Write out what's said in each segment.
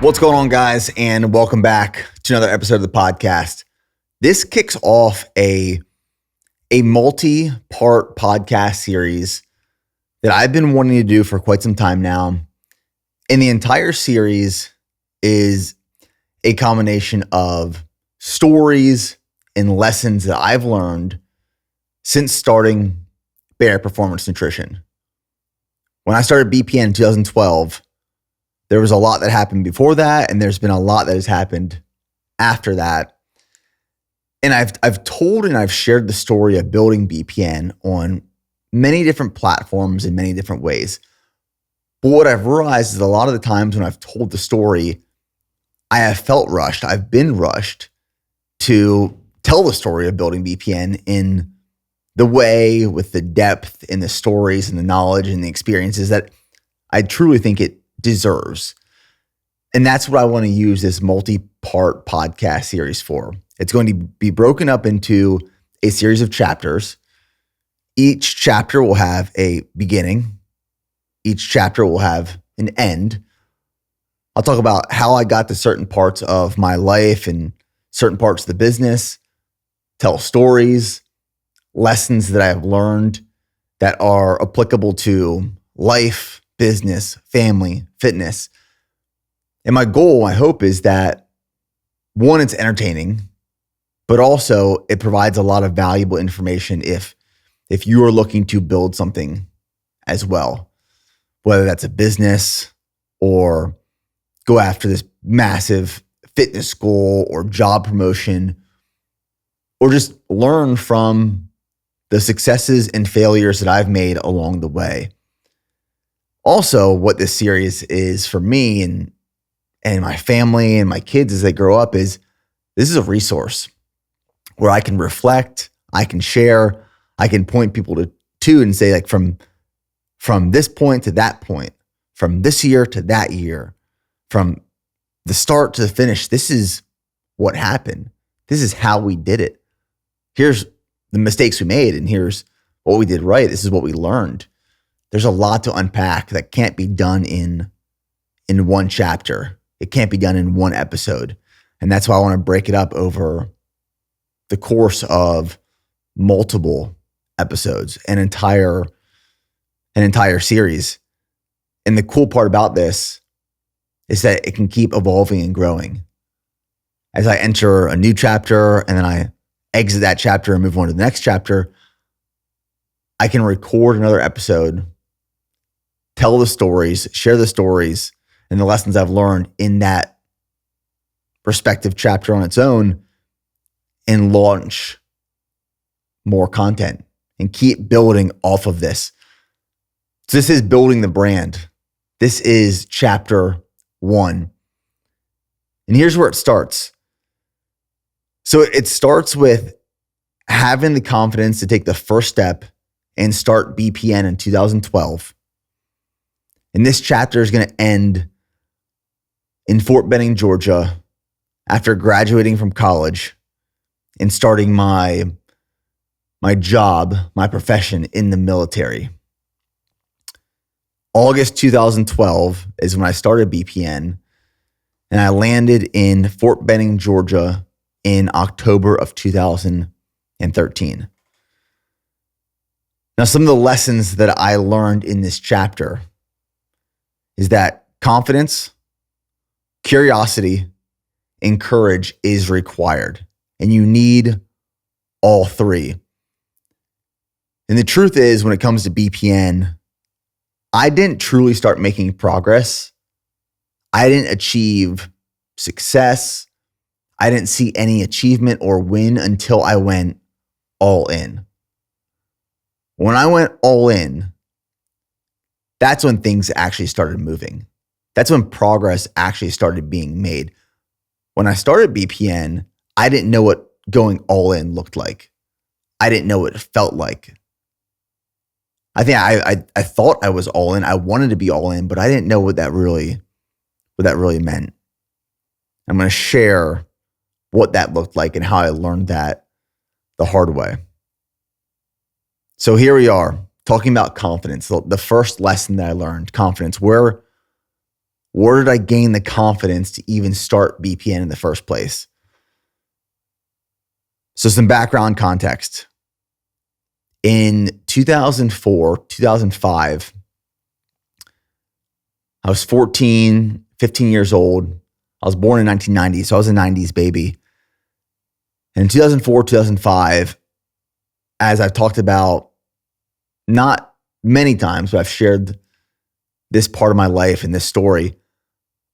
What's going on, guys? And welcome back to another episode of the podcast. This kicks off a multi-part podcast series that I've been wanting to do for quite some time now. And the entire series is a combination of stories and lessons that I've learned since starting Bear Performance Nutrition. When I started BPN in 2012, there was a lot that happened before that, and there's been a lot that has happened after that. And I've told and I've shared the story of building BPN on many different platforms in many different ways. But what I've realized is a lot of the times when I've told the story, I have felt rushed. I've been rushed to tell the story of building BPN in the way, with the depth in the stories and the knowledge and the experiences that I truly think it deserves. And that's what I want to use this multi-part podcast series for. It's going to be broken up into a series of chapters. Each chapter will have a beginning. Each chapter will have an end. I'll talk about how I got to certain parts of my life and certain parts of the business, tell stories, lessons that I have learned that are applicable to life, business, family, fitness. And my goal, my hope is that, one, it's entertaining, but also it provides a lot of valuable information if you are looking to build something as well, whether that's a business or go after this massive fitness goal or job promotion, or just learn from the successes and failures that I've made along the way. Also, what this series is for me and my family and my kids as they grow up is this is a resource where I can reflect, I can share, I can point people to and say, like, from this point to that point, from this year to that year, from the start to the finish, this is what happened. This is how we did it. Here's the mistakes we made, and here's what we did right. This is what we learned. There's a lot to unpack that can't be done in one chapter. It can't be done in one episode. And that's why I want to break it up over the course of multiple episodes, an entire series. And the cool part about this is that it can keep evolving and growing. As I enter a new chapter and then I exit that chapter and move on to the next chapter, I can record another episode, tell the stories, share the stories and the lessons I've learned in that respective chapter on its own, and launch more content and keep building off of this. So this is building the brand. This is chapter 1. And here's where it starts. So it starts with having the confidence to take the first step and start BPN in 2012. And this chapter is going to end in Fort Benning, Georgia, after graduating from college and starting my job, my profession in the military. August 2012 is when I started BPN, and I landed in Fort Benning, Georgia in October of 2013. Now, some of the lessons that I learned in this chapter is that confidence, curiosity, and courage is required, and you need all three. And the truth is, when it comes to BPN, I didn't truly start making progress. I didn't achieve success. I didn't see any achievement or win until I went all in. When I went all in, that's when things actually started moving. That's when progress actually started being made. When I started BPN, I didn't know what going all in looked like. I didn't know what it felt like. I think I thought I was all in. I wanted to be all in, but I didn't know what that really meant. I'm going to share what that looked like and how I learned that the hard way. So here we are talking about confidence. The first lesson that I learned, confidence. Where Where did I gain the confidence to even start BPN in the first place? So some background context. In 2004, 2005, I was 14, 15 years old. I was born in 1990, so I was a 90s baby. And in 2004, 2005, as I've talked about, not many times, but I've shared this part of my life and this story,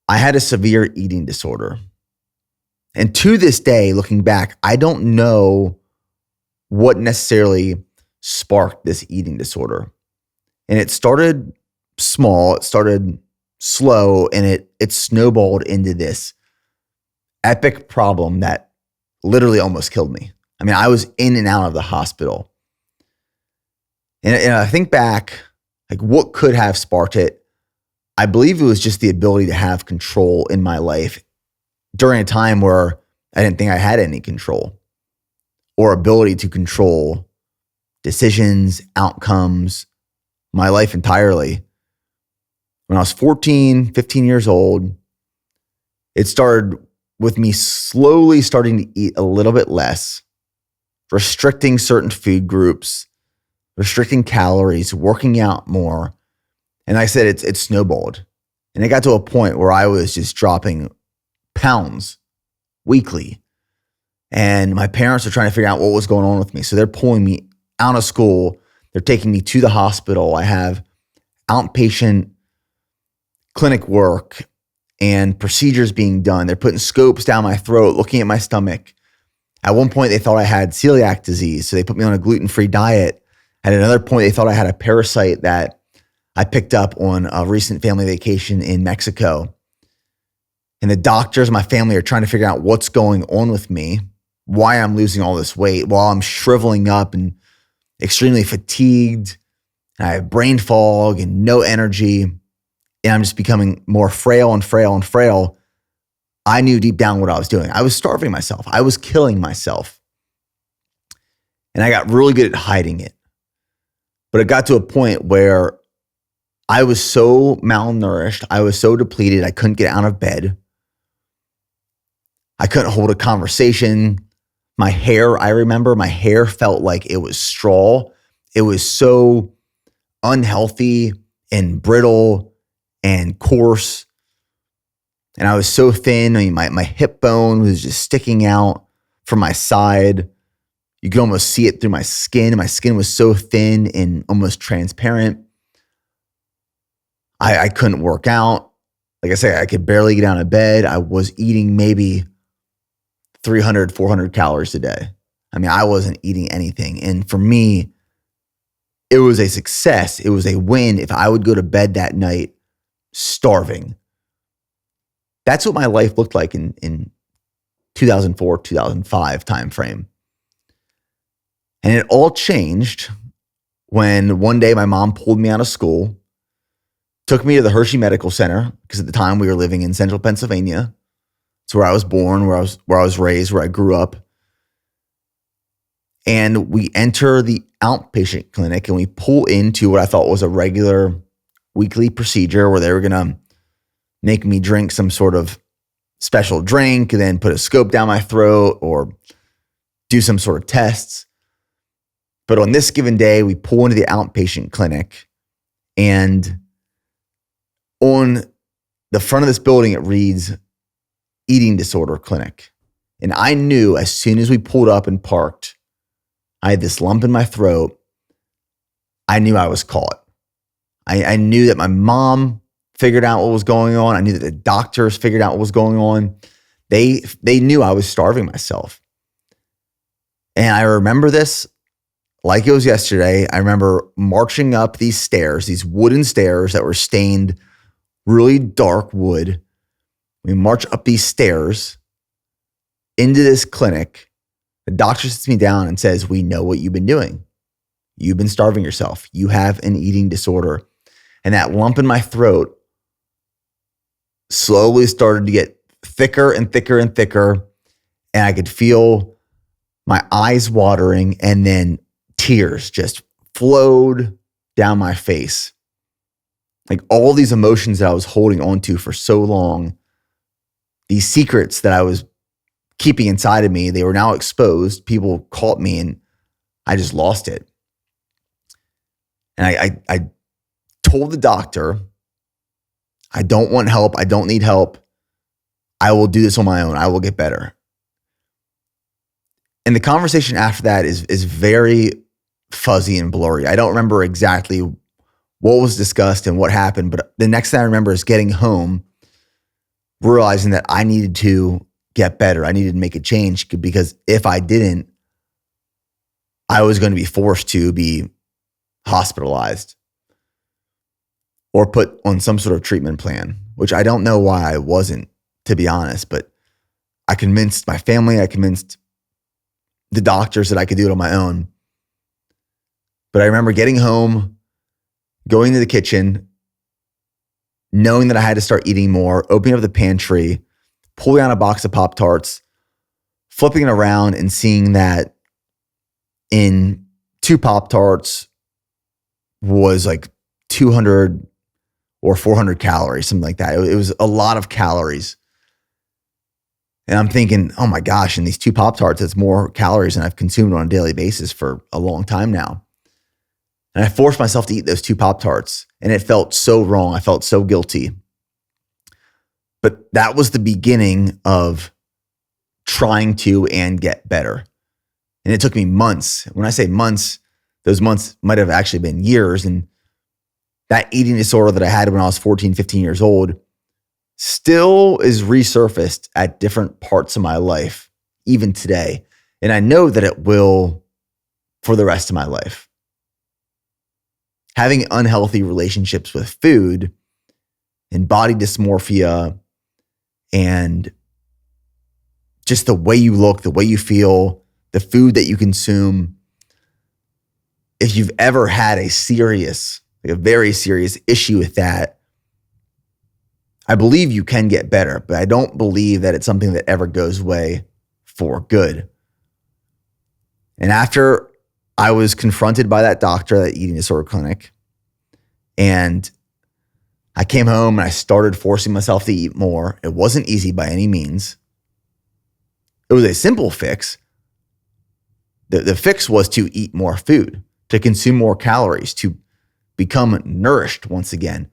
I had a severe eating disorder. And to this day, looking back, I don't know what necessarily sparked this eating disorder. And it started small, it started slow, and it snowballed into this epic problem that literally almost killed me. I mean, I was in and out of the hospital. And I think back, like what could have sparked it? I believe it was just the ability to have control in my life during a time where I didn't think I had any control or ability to control decisions, outcomes, my life entirely. When I was 14, 15 years old, it started with me slowly starting to eat a little bit less, restricting certain food groups, restricting calories, working out more. And like I said, it snowballed. And it got to a point where I was just dropping pounds weekly. And my parents are trying to figure out what was going on with me. So they're pulling me out of school. They're taking me to the hospital. I have outpatient clinic work and procedures being done. They're putting scopes down my throat, looking at my stomach. At one point, they thought I had celiac disease, so they put me on a gluten-free diet. At another point, they thought I had a parasite that I picked up on a recent family vacation in Mexico. And the doctors and my family are trying to figure out what's going on with me, why I'm losing all this weight while I'm shriveling up and extremely fatigued. And I have brain fog and no energy. And I'm just becoming more frail and frail and frail. I knew deep down what I was doing. I was starving myself. I was killing myself. And I got really good at hiding it. But it got to a point where I was so malnourished. I was so depleted. I couldn't get out of bed. I couldn't hold a conversation. My hair, I remember my hair felt like it was straw. It was so unhealthy and brittle and coarse. And I was so thin. I mean, my hip bone was just sticking out from my side. You could almost see it through my skin. My skin was so thin and almost transparent. I couldn't work out. Like I said, I could barely get out of bed. I was eating maybe 300, 400 calories a day. I mean, I wasn't eating anything. And for me, it was a success. It was a win if I would go to bed that night starving. That's what my life looked like in 2004, 2005 timeframe. And it all changed when one day my mom pulled me out of school, took me to the Hershey Medical Center, because at the time we were living in central Pennsylvania. It's where I was born, where I was raised, where I grew up. And we enter the outpatient clinic and we pull into what I thought was a regular weekly procedure where they were going to make me drink some sort of special drink and then put a scope down my throat or do some sort of tests. But on this given day, we pull into the outpatient clinic, and on the front of this building, it reads eating disorder clinic. And I knew as soon as we pulled up and parked, I had this lump in my throat. I knew I was caught. I knew that my mom figured out what was going on. I knew that the doctors figured out what was going on. They knew I was starving myself. And I remember this like it was yesterday. I remember marching up these stairs, these wooden stairs that were stained really dark wood. We march up these stairs into this clinic. The doctor sits me down and says, "We know what you've been doing. You've been starving yourself. You have an eating disorder." And that lump in my throat slowly started to get thicker and thicker and thicker. And I could feel my eyes watering, and then tears just flowed down my face. Like all these emotions that I was holding on to for so long, these secrets that I was keeping inside of me, they were now exposed. People caught me and I just lost it. And I told the doctor, I don't want help. I don't need help. I will do this on my own. I will get better. And the conversation after that is very fuzzy and blurry. I don't remember exactly what was discussed and what happened, but the next thing I remember is getting home, realizing that I needed to get better. I needed to make a change because if I didn't, I was going to be forced to be hospitalized or put on some sort of treatment plan, which I don't know why I wasn't, to be honest, but I convinced my family, I convinced the doctors that I could do it on my own. But I remember getting home, going to the kitchen, knowing that I had to start eating more, opening up the pantry, pulling out a box of Pop-Tarts, flipping it around and seeing that in 2 Pop-Tarts was like 200 or 400 calories, something like that. It was a lot of calories. And I'm thinking, oh my gosh, in these 2 Pop-Tarts, it's more calories than I've consumed on a daily basis for a long time now. And I forced myself to eat those 2 Pop-Tarts, and it felt so wrong. I felt so guilty. But that was the beginning of trying to and get better. And it took me months. When I say months, those months might have actually been years. And that eating disorder that I had when I was 14, 15 years old still is resurfaced at different parts of my life, even today. And I know that it will for the rest of my life. Having unhealthy relationships with food and body dysmorphia and just the way you look, the way you feel, the food that you consume. If you've ever had a very serious issue with that, I believe you can get better, but I don't believe that it's something that ever goes away for good. And after I was confronted by that doctor at that eating disorder clinic, and I came home and I started forcing myself to eat more. It wasn't easy by any means. It was a simple fix. The fix was to eat more food, to consume more calories, to become nourished once again.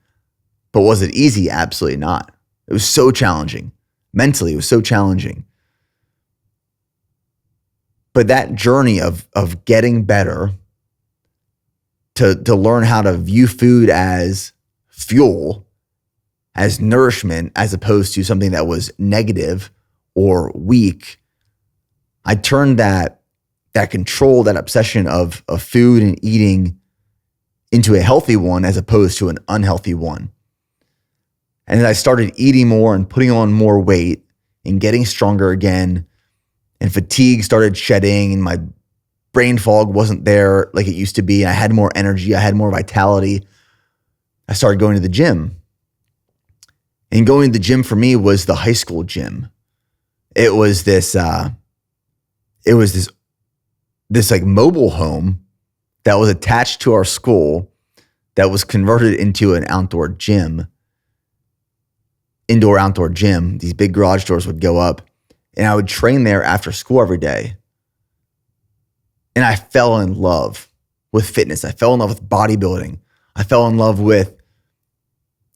But was it easy? Absolutely not. It was so challenging. Mentally, it was so challenging. But that journey of getting better, to learn how to view food as fuel, as nourishment, as opposed to something that was negative or weak, I turned that control, that obsession of food and eating into a healthy one as opposed to an unhealthy one. And as I started eating more and putting on more weight and getting stronger again, and fatigue started shedding and my brain fog wasn't there like it used to be, and I had more energy, I had more vitality, I started going to the gym. And going to the gym for me was the high school gym. It was this like mobile home that was attached to our school that was converted into an outdoor gym. Indoor-outdoor gym. These big garage doors would go up, and I would train there after school every day. And I fell in love with fitness. I fell in love with bodybuilding. I fell in love with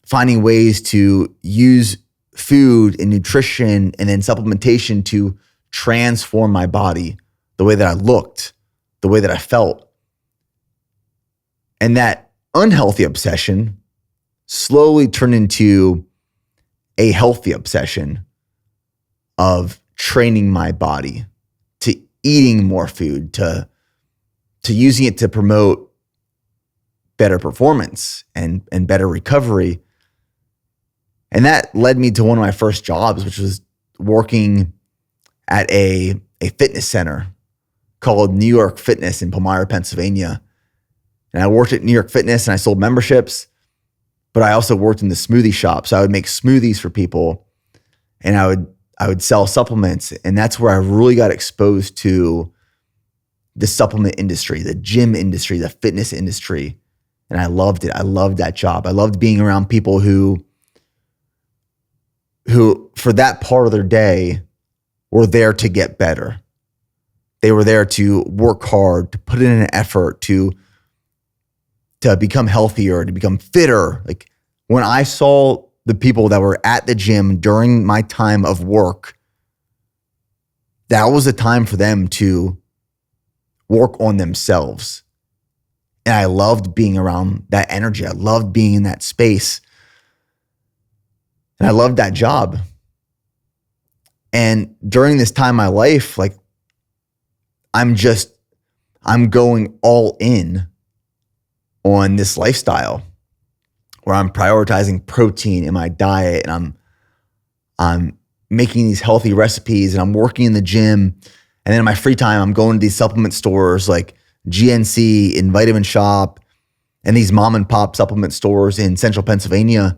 finding ways to use food and nutrition and then supplementation to transform my body, the way that I looked, the way that I felt. And that unhealthy obsession slowly turned into a healthy obsession of training my body, to eating more food, to using it to promote better performance and better recovery. And that led me to one of my first jobs, which was working at a fitness center called New York Fitness in Palmyra, Pennsylvania. And I worked at New York Fitness and I sold memberships, but I also worked in the smoothie shop. So I would make smoothies for people, and I would sell supplements. And that's where I really got exposed to the supplement industry, the gym industry, the fitness industry. And I loved it. I loved that job. I loved being around people who for that part of their day were there to get better. They were there to work hard, to put in an effort, to become healthier, to become fitter. Like when I saw the people that were at the gym during my time of work, that was a time for them to work on themselves. And I loved being around that energy. I loved being in that space. And I loved that job. And during this time in my life, like I'm going all in on this lifestyle where I'm prioritizing protein in my diet, and I'm making these healthy recipes, and I'm working in the gym. And then in my free time, I'm going to these supplement stores like GNC and Vitamin Shop and these mom and pop supplement stores in central Pennsylvania.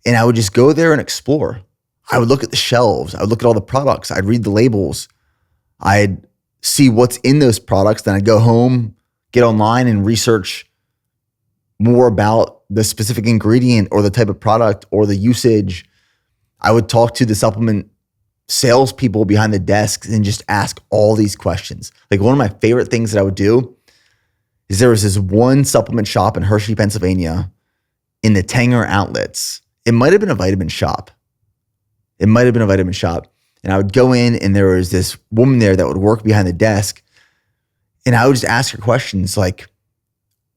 And I would just go there and explore. I would look at the shelves. I would look at all the products. I'd read the labels. I'd see what's in those products. Then I'd go home, get online and research more about the specific ingredient or the type of product or the usage. I would talk to the supplement salespeople behind the desks and just ask all these questions. Like one of my favorite things that I would do is there was this one supplement shop in Hershey, Pennsylvania in the Tanger outlets. It might have been a vitamin shop. And I would go in and there was this woman there that would work behind the desk. And I would just ask her questions like,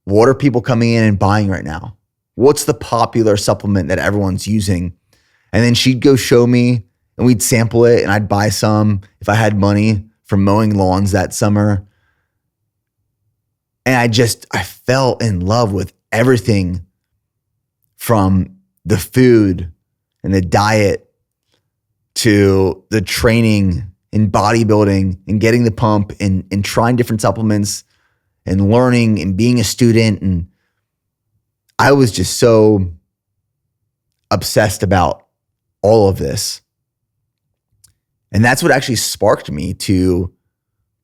what are people coming in and buying right now? What's the popular supplement that everyone's using? And then she'd go show me and we'd sample it and I'd buy some if I had money from mowing lawns that summer. And I fell in love with everything from the food and the diet to the training and bodybuilding and getting the pump and trying different supplements and learning and being a student. And I was just so obsessed about all of this. And that's what actually sparked me to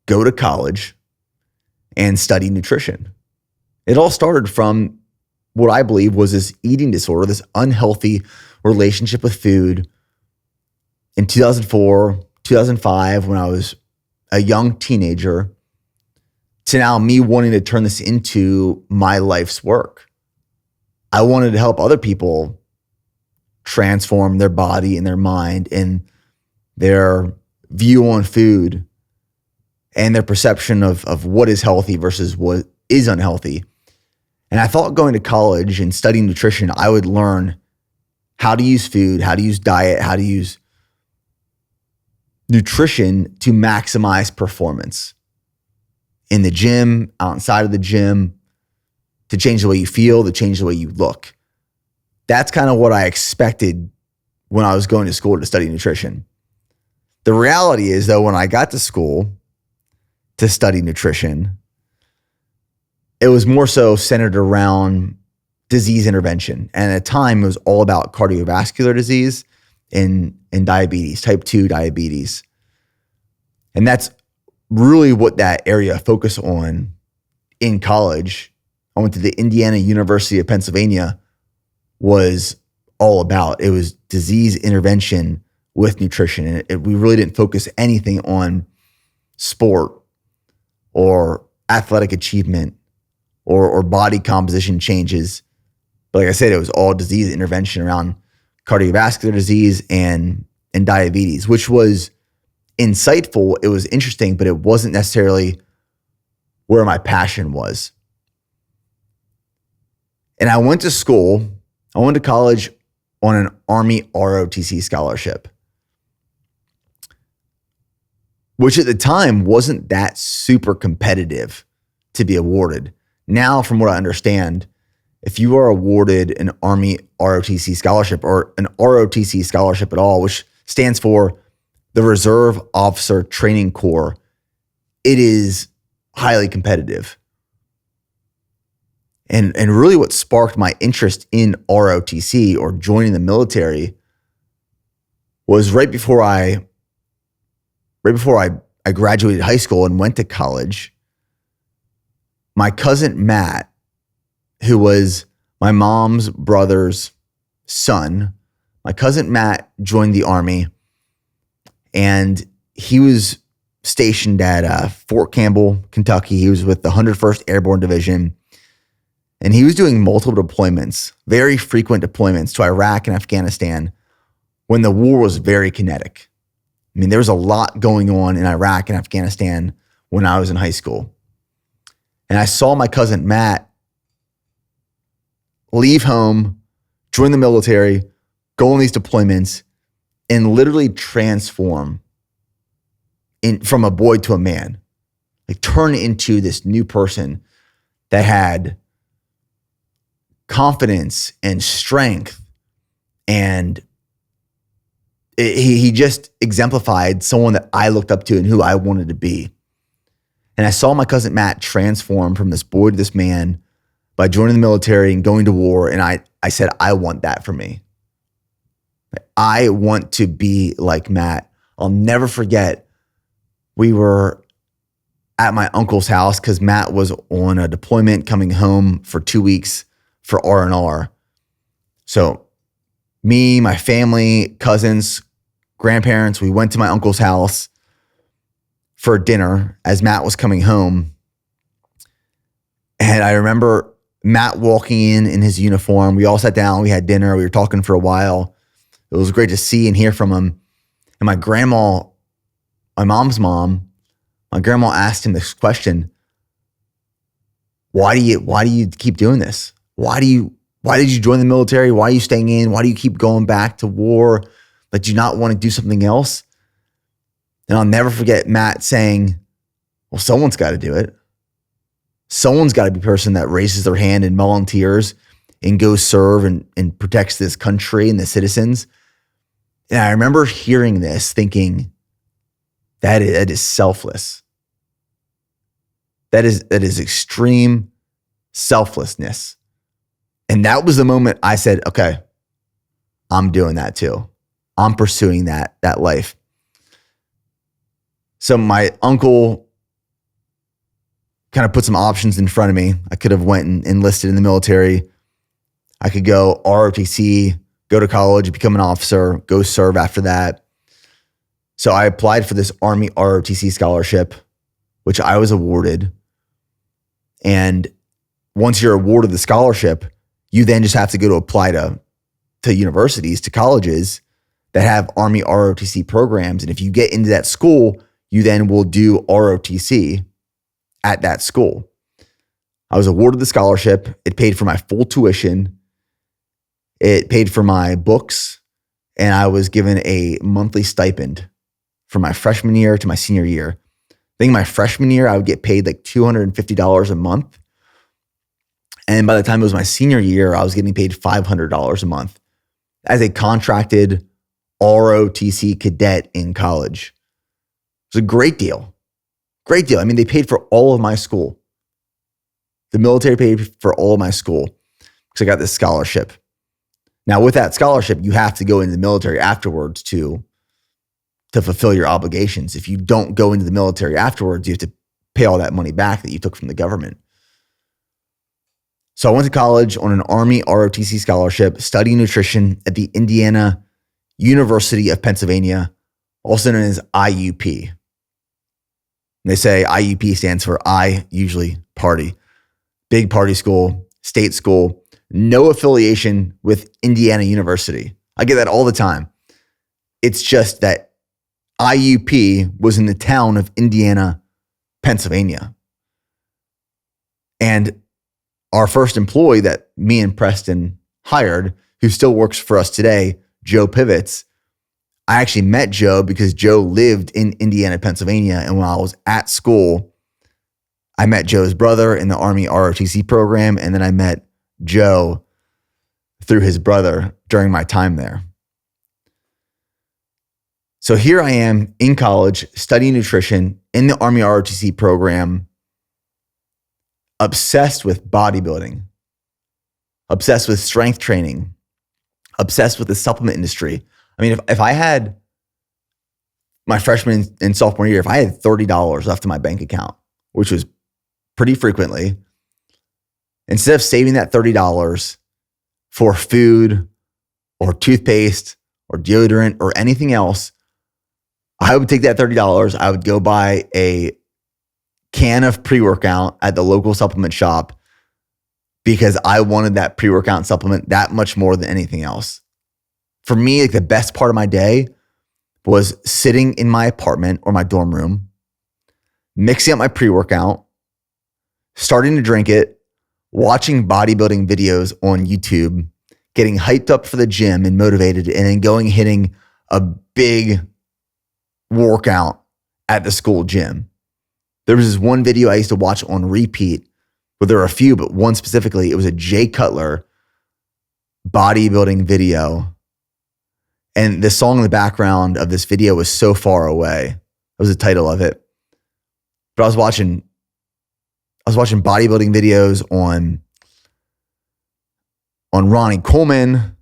go to college and study nutrition. It all started from what I believe was this eating disorder, this unhealthy relationship with food in 2004, 2005, when I was a young teenager, to now me wanting to turn this into my life's work. I wanted to help other people transform their body and their mind and their view on food and their perception of what is healthy versus what is unhealthy. And I thought going to college and studying nutrition, I would learn how to use food, how to use diet, how to use nutrition to maximize performance in the gym, outside of the gym, to change the way you feel, to change the way you look. That's kind of what I expected when I was going to school to study nutrition. The reality is, though, when I got to school to study nutrition, it was more so centered around disease intervention. And at the time, it was all about cardiovascular disease and diabetes, type 2 diabetes. And that's really what that area focused on in college. I went to the Indiana University of Pennsylvania, was all about. It was disease intervention with nutrition. And we really didn't focus anything on sport or athletic achievement or body composition changes. But like I said, it was all disease intervention around cardiovascular disease and diabetes, which was insightful. It was interesting, but it wasn't necessarily where my passion was. And I went to college on an Army ROTC scholarship, which at the time wasn't that super competitive to be awarded. Now, from what I understand, if you are awarded an Army ROTC scholarship or an ROTC scholarship at all, which stands for the Reserve Officer Training Corps, it is highly competitive. And really what sparked my interest in ROTC or joining the military was right before I graduated high school and went to college. My cousin Matt who was my mom's brother's son. My cousin Matt joined the Army, and he was stationed at Fort Campbell, Kentucky. He was with the 101st Airborne Division, and he was doing multiple deployments, very frequent deployments to Iraq and Afghanistan when the war was very kinetic. I mean, there was a lot going on in Iraq and Afghanistan when I was in high school. And I saw my cousin Matt leave home, join the military, go on these deployments, and literally transform from a boy to a man, like turn into this new person that had confidence and strength. And he just exemplified someone that I looked up to and who I wanted to be. And I saw my cousin Matt transform from this boy to this man by joining the military and going to war. And I said, I want that for me. I want to be like Matt. I'll never forget, we were at my uncle's house because Matt was on a deployment coming home for 2 weeks for R&R. So me, my family, cousins, grandparents, we went to my uncle's house for dinner as Matt was coming home. And I remember Matt walking in his uniform. We all sat down, we had dinner, we were talking for a while. It was great to see and hear from him. And my grandma, my mom's mom, my grandma asked him this question: why do you keep doing this? Why did you join the military? Why are you staying in? Why do you keep going back to war? Like, do you not want to do something else? And I'll never forget Matt saying, well, someone's got to do it. Someone's got to be the person that raises their hand and volunteers and goes serve and protects this country and the citizens. And I remember hearing this thinking, that is selfless. That is extreme selflessness. And that was the moment I said, okay, I'm doing that too. I'm pursuing that life. So my uncle kind of put some options in front of me. I could have went and enlisted in the military. I could go ROTC, go to college, become an officer, go serve after that. So I applied for this Army ROTC scholarship, which I was awarded. And once you're awarded the scholarship, you then just have to go to apply to universities, to colleges that have Army ROTC programs. And if you get into that school, you then will do ROTC at that school. I was awarded the scholarship. It paid for my full tuition. It paid for my books. And I was given a monthly stipend from my freshman year to my senior year. I think my freshman year, I would get paid like $250 a month. And by the time it was my senior year, I was getting paid $500 a month as a contracted ROTC cadet in college. It was a great deal. Great deal. I mean, they paid for all of my school. The military paid for all of my school because I got this scholarship. Now, with that scholarship, you have to go into the military afterwards to fulfill your obligations. If you don't go into the military afterwards, you have to pay all that money back that you took from the government. So I went to college on an Army ROTC scholarship, studying nutrition at the Indiana University of Pennsylvania, also known as IUP. They say IUP stands for I usually party. Big party school, state school, no affiliation with Indiana University. I get that all the time. It's just that IUP was in the town of Indiana, Pennsylvania. And our first employee that me and Preston hired, who still works for us today, Joe Pivots, I actually met Joe because Joe lived in Indiana, Pennsylvania. And when I was at school, I met Joe's brother in the Army ROTC program. And then I met Joe through his brother during my time there. So here I am in college, studying nutrition in the Army ROTC program, obsessed with bodybuilding, obsessed with strength training, obsessed with the supplement industry. I mean, if I had my freshman and sophomore year, if I had $30 left in my bank account, which was pretty frequently, instead of saving that $30 for food or toothpaste or deodorant or anything else, I would take that $30. I would go buy a can of pre-workout at the local supplement shop because I wanted that pre-workout supplement that much more than anything else. For me, like the best part of my day was sitting in my apartment or my dorm room, mixing up my pre-workout, starting to drink it, watching bodybuilding videos on YouTube, getting hyped up for the gym and motivated, and then going hitting a big workout at the school gym. There was this one video I used to watch on repeat. Well, there were a few, but one specifically, it was a Jay Cutler bodybuilding video. And the song in the background of this video was So Far Away. That was the title of it. But I was watching bodybuilding videos on Ronnie Coleman,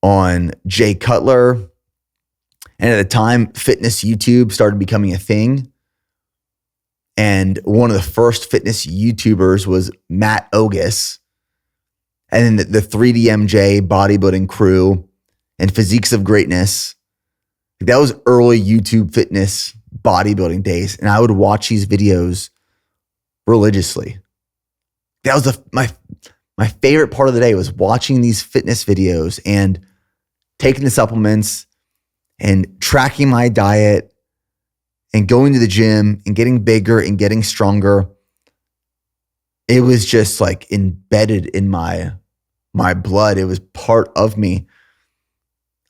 on Jay Cutler. And at the time, fitness YouTube started becoming a thing. And one of the first fitness YouTubers was Matt Ogus. And then the 3DMJ bodybuilding crew and Physiques of Greatness. That was early YouTube fitness bodybuilding days. And I would watch these videos religiously. That was my favorite part of the day, was watching these fitness videos and taking the supplements and tracking my diet and going to the gym and getting bigger and getting stronger. It was just like embedded in my blood. It was part of me.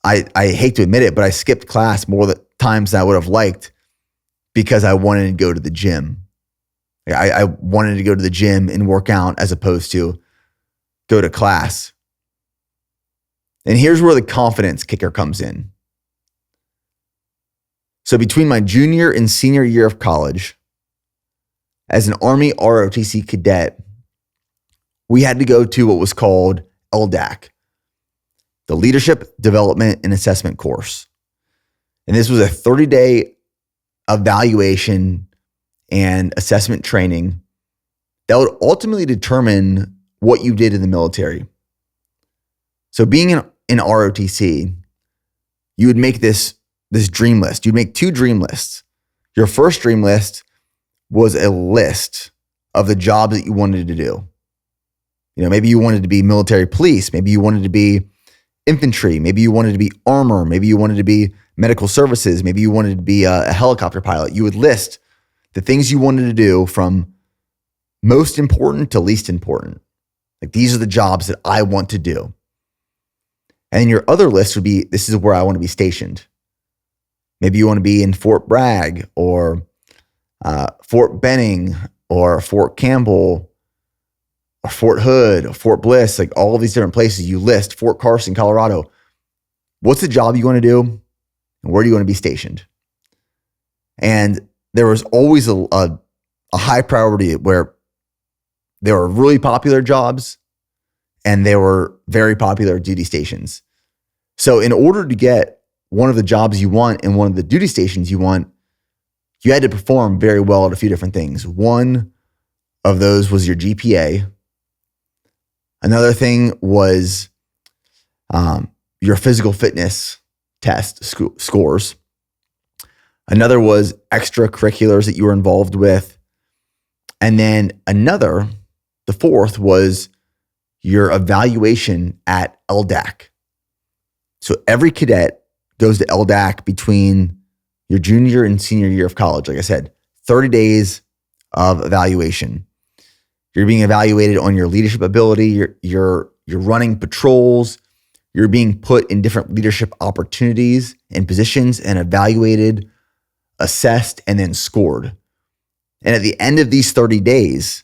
I hate to admit it, but I skipped class more times than I would have liked because I wanted to go to the gym. I wanted to go to the gym and work out as opposed to go to class. And here's where the confidence kicker comes in. So between my junior and senior year of college, as an Army ROTC cadet, we had to go to what was called LDAC, the Leadership Development and Assessment course. And this was a 30-day evaluation and assessment training that would ultimately determine what you did in the military. So being in ROTC, you would make this dream list. You'd make 2 dream lists. Your first dream list was a list of the jobs that you wanted to do. You know, maybe you wanted to be military police. Maybe you wanted to be infantry. Maybe you wanted to be armor. Maybe you wanted to be medical services. Maybe you wanted to be a helicopter pilot. You would list the things you wanted to do from most important to least important. Like, these are the jobs that I want to do. And then your other list would be, this is where I want to be stationed. Maybe you want to be in Fort Bragg or Fort Benning or Fort Campbell or Fort Hood or Fort Bliss, like all of these different places you list. Fort Carson, Colorado. What's the job you want to do? And where do you want to be stationed? And there was always a high priority where there were really popular jobs and there were very popular duty stations. So in order to get one of the jobs you want and one of the duty stations you want, you had to perform very well at a few different things. One of those was your GPA. Another thing was your physical fitness test scores. Another was extracurriculars that you were involved with. And then the fourth was your evaluation at LDAC. So every cadet goes to LDAC between your junior and senior year of college. Like I said, 30 days of evaluation. You're being evaluated on your leadership ability. You're running patrols. You're being put in different leadership opportunities and positions and evaluated, assessed, and then scored. And at the end of these 30 days,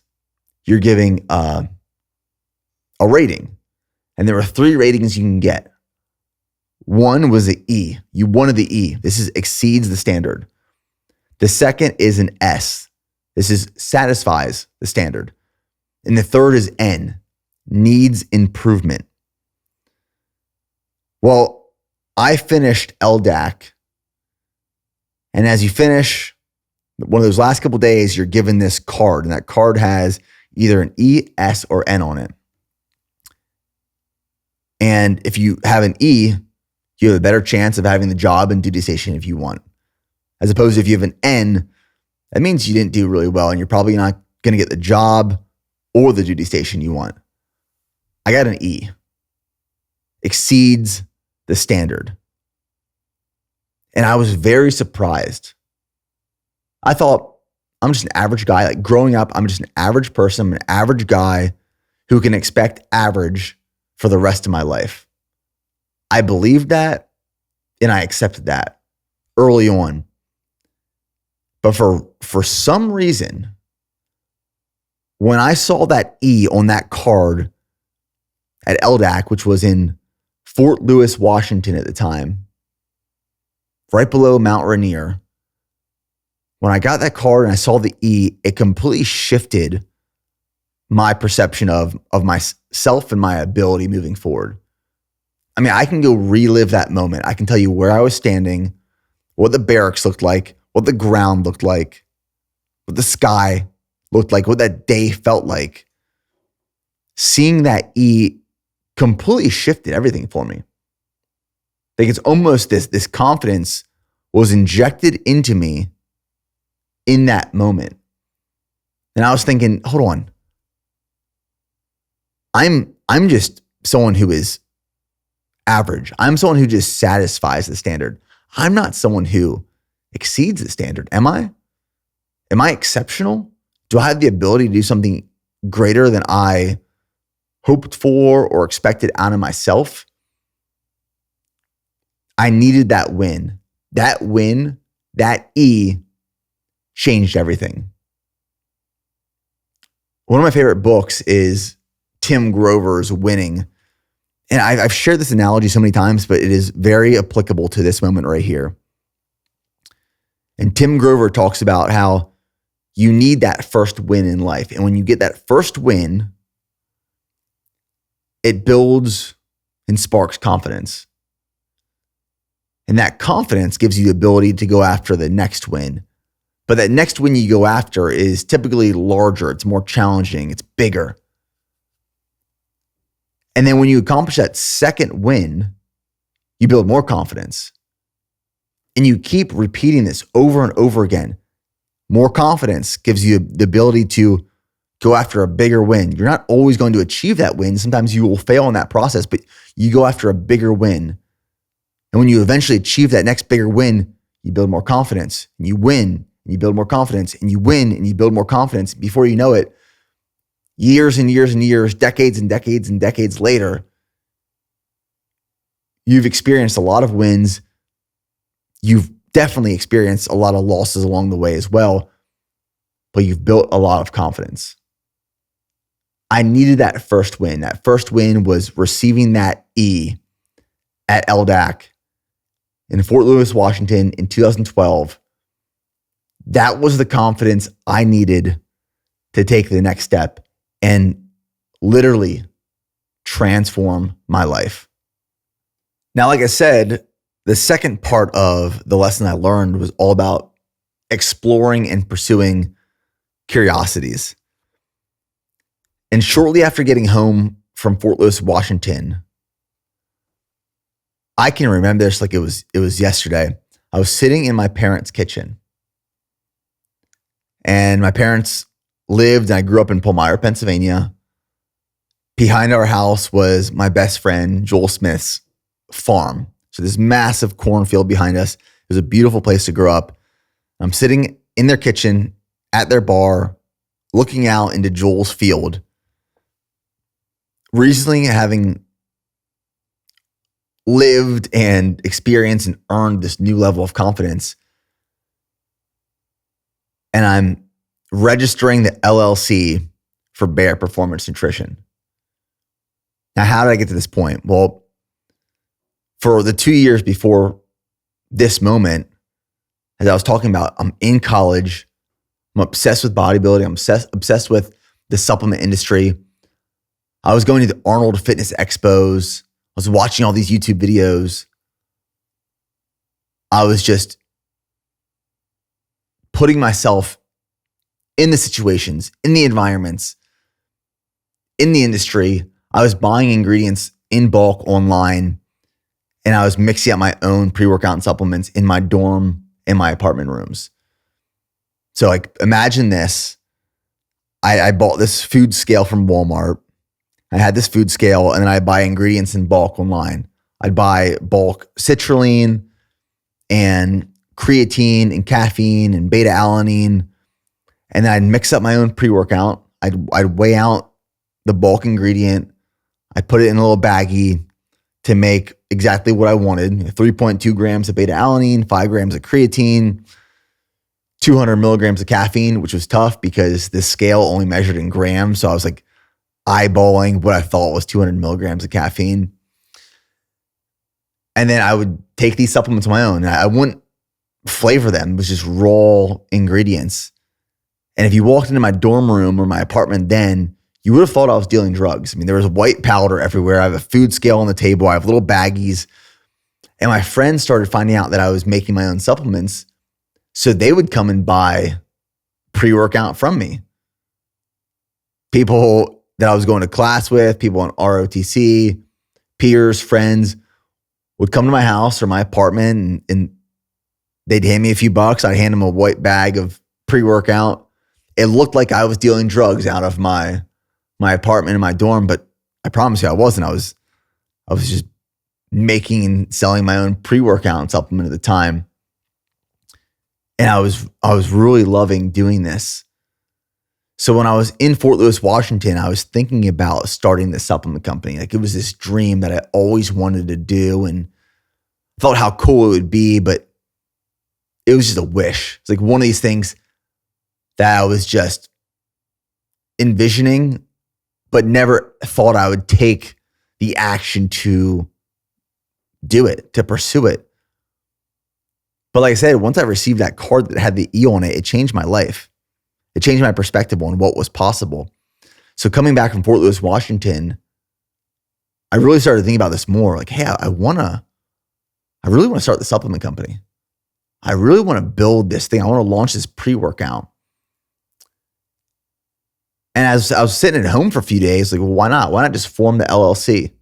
you're giving a rating. And there are 3 ratings you can get. One was an E. You wanted the E. This exceeds the standard. The second is an S. This satisfies the standard. And the third is N, needs improvement. Well, I finished LDAC. And as you finish one of those last couple of days, you're given this card. And that card has either an E, S, or N on it. And if you have an E, you have a better chance of having the job and duty station if you want. As opposed to if you have an N, that means you didn't do really well and you're probably not going to get the job or the duty station you want. I got an E. Exceeds the standard. And I was very surprised. I thought, I'm just an average guy. Like growing up, I'm just an average person. I'm an average guy who can expect average for the rest of my life. I believed that and I accepted that early on. But for some reason, when I saw that E on that card at LDAC, which was in Fort Lewis, Washington at the time, right below Mount Rainier, when I got that card and I saw the E, it completely shifted my perception of myself and my ability moving forward. I mean, I can go relive that moment. I can tell you where I was standing, what the barracks looked like, what the ground looked like, what the sky looked like, what that day felt like. Seeing that E completely shifted everything for me. Like it's almost this confidence was injected into me in that moment. And I was thinking, hold on. I'm just someone who is average. I'm someone who just satisfies the standard. I'm not someone who exceeds the standard. Am I? Am I exceptional? Do I have the ability to do something greater than I hoped for or expected out of myself? I needed that win. That win, that E, changed everything. One of my favorite books is Tim Grover's Winning. And I've shared this analogy so many times, but it is very applicable to this moment right here. And Tim Grover talks about how you need that first win in life. And when you get that first win, it builds and sparks confidence. And that confidence gives you the ability to go after the next win. But that next win you go after is typically larger. It's more challenging. It's bigger. And then when you accomplish that second win, you build more confidence. And you keep repeating this over and over again. More confidence gives you the ability to go after a bigger win. You're not always going to achieve that win. Sometimes you will fail in that process, but you go after a bigger win. And when you eventually achieve that next bigger win, you build more confidence. And you win, and you build more confidence. And you win, and you build more confidence. Before you know it, years and years and years, decades and decades and decades later, you've experienced a lot of wins. You've definitely experienced a lot of losses along the way as well, but you've built a lot of confidence. I needed that first win. That first win was receiving that E at LDAC in Fort Lewis, Washington in 2012. That was the confidence I needed to take the next step and literally transform my life. Now, like I said, the second part of the lesson I learned was all about exploring and pursuing curiosities. And shortly after getting home from Fort Lewis, Washington, I can remember this like it was yesterday. I was sitting in my parents' kitchen. And my parents lived, and I grew up in Palmyra, Pennsylvania. Behind our house was my best friend, Joel Smith's farm. So this massive cornfield behind us. It was a beautiful place to grow up. I'm sitting in their kitchen at their bar, looking out into Joel's field. Recently having lived and experienced and earned this new level of confidence. And I'm registering the LLC for Bear Performance Nutrition. Now, how did I get to this point? Well, for the 2 years before this moment, as I was talking about, I'm in college. I'm obsessed with bodybuilding. I'm obsessed with the supplement industry. I was going to the Arnold Fitness Expos. I was watching all these YouTube videos. I was just putting myself in the situations, in the environments in the industry. I was buying ingredients in bulk online, and I was mixing up my own pre-workout and supplements in my dorm, in my apartment rooms. So like, imagine this. I bought this food scale from Walmart. I had this food scale, and then I buy ingredients in bulk online. I'd buy bulk citrulline and creatine and caffeine and beta alanine. And then I'd mix up my own pre-workout. I'd weigh out the bulk ingredient. I put it in a little baggie to make exactly what I wanted. 3.2 grams of beta alanine, 5 grams of creatine, 200 milligrams of caffeine, which was tough because this scale only measured in grams. So I was like eyeballing what I thought was 200 milligrams of caffeine. And then I would take these supplements on my own, and I wouldn't flavor them. It was just raw ingredients. And if you walked into my dorm room or my apartment then, you would have thought I was dealing drugs. I mean, there was white powder everywhere. I have a food scale on the table. I have little baggies. And my friends started finding out that I was making my own supplements. So they would come and buy pre-workout from me. People that I was going to class with, people on ROTC, peers, friends would come to my house or my apartment, and they'd hand me a few bucks. I'd hand them a white bag of pre-workout. It looked like I was dealing drugs out of my apartment in my dorm, but I promise you I wasn't. I was just making and selling my own pre-workout and supplement at the time. And I was really loving doing this. So when I was in Fort Lewis, Washington, I was thinking about starting this supplement company. Like, it was this dream that I always wanted to do, and thought how cool it would be, but it was just a wish. It's like one of these things that I was just envisioning, but never thought I would take the action to do it, to pursue it. But like I said, once I received that card that had the E on it, it changed my life. It changed my perspective on what was possible. So coming back from Fort Lewis, Washington, I really started thinking about this more. Like, hey, I really want to start the supplement company. I really want to build this thing. I want to launch this pre-workout. And as I was sitting at home for a few days, like, well, why not? Why not just form the LLC?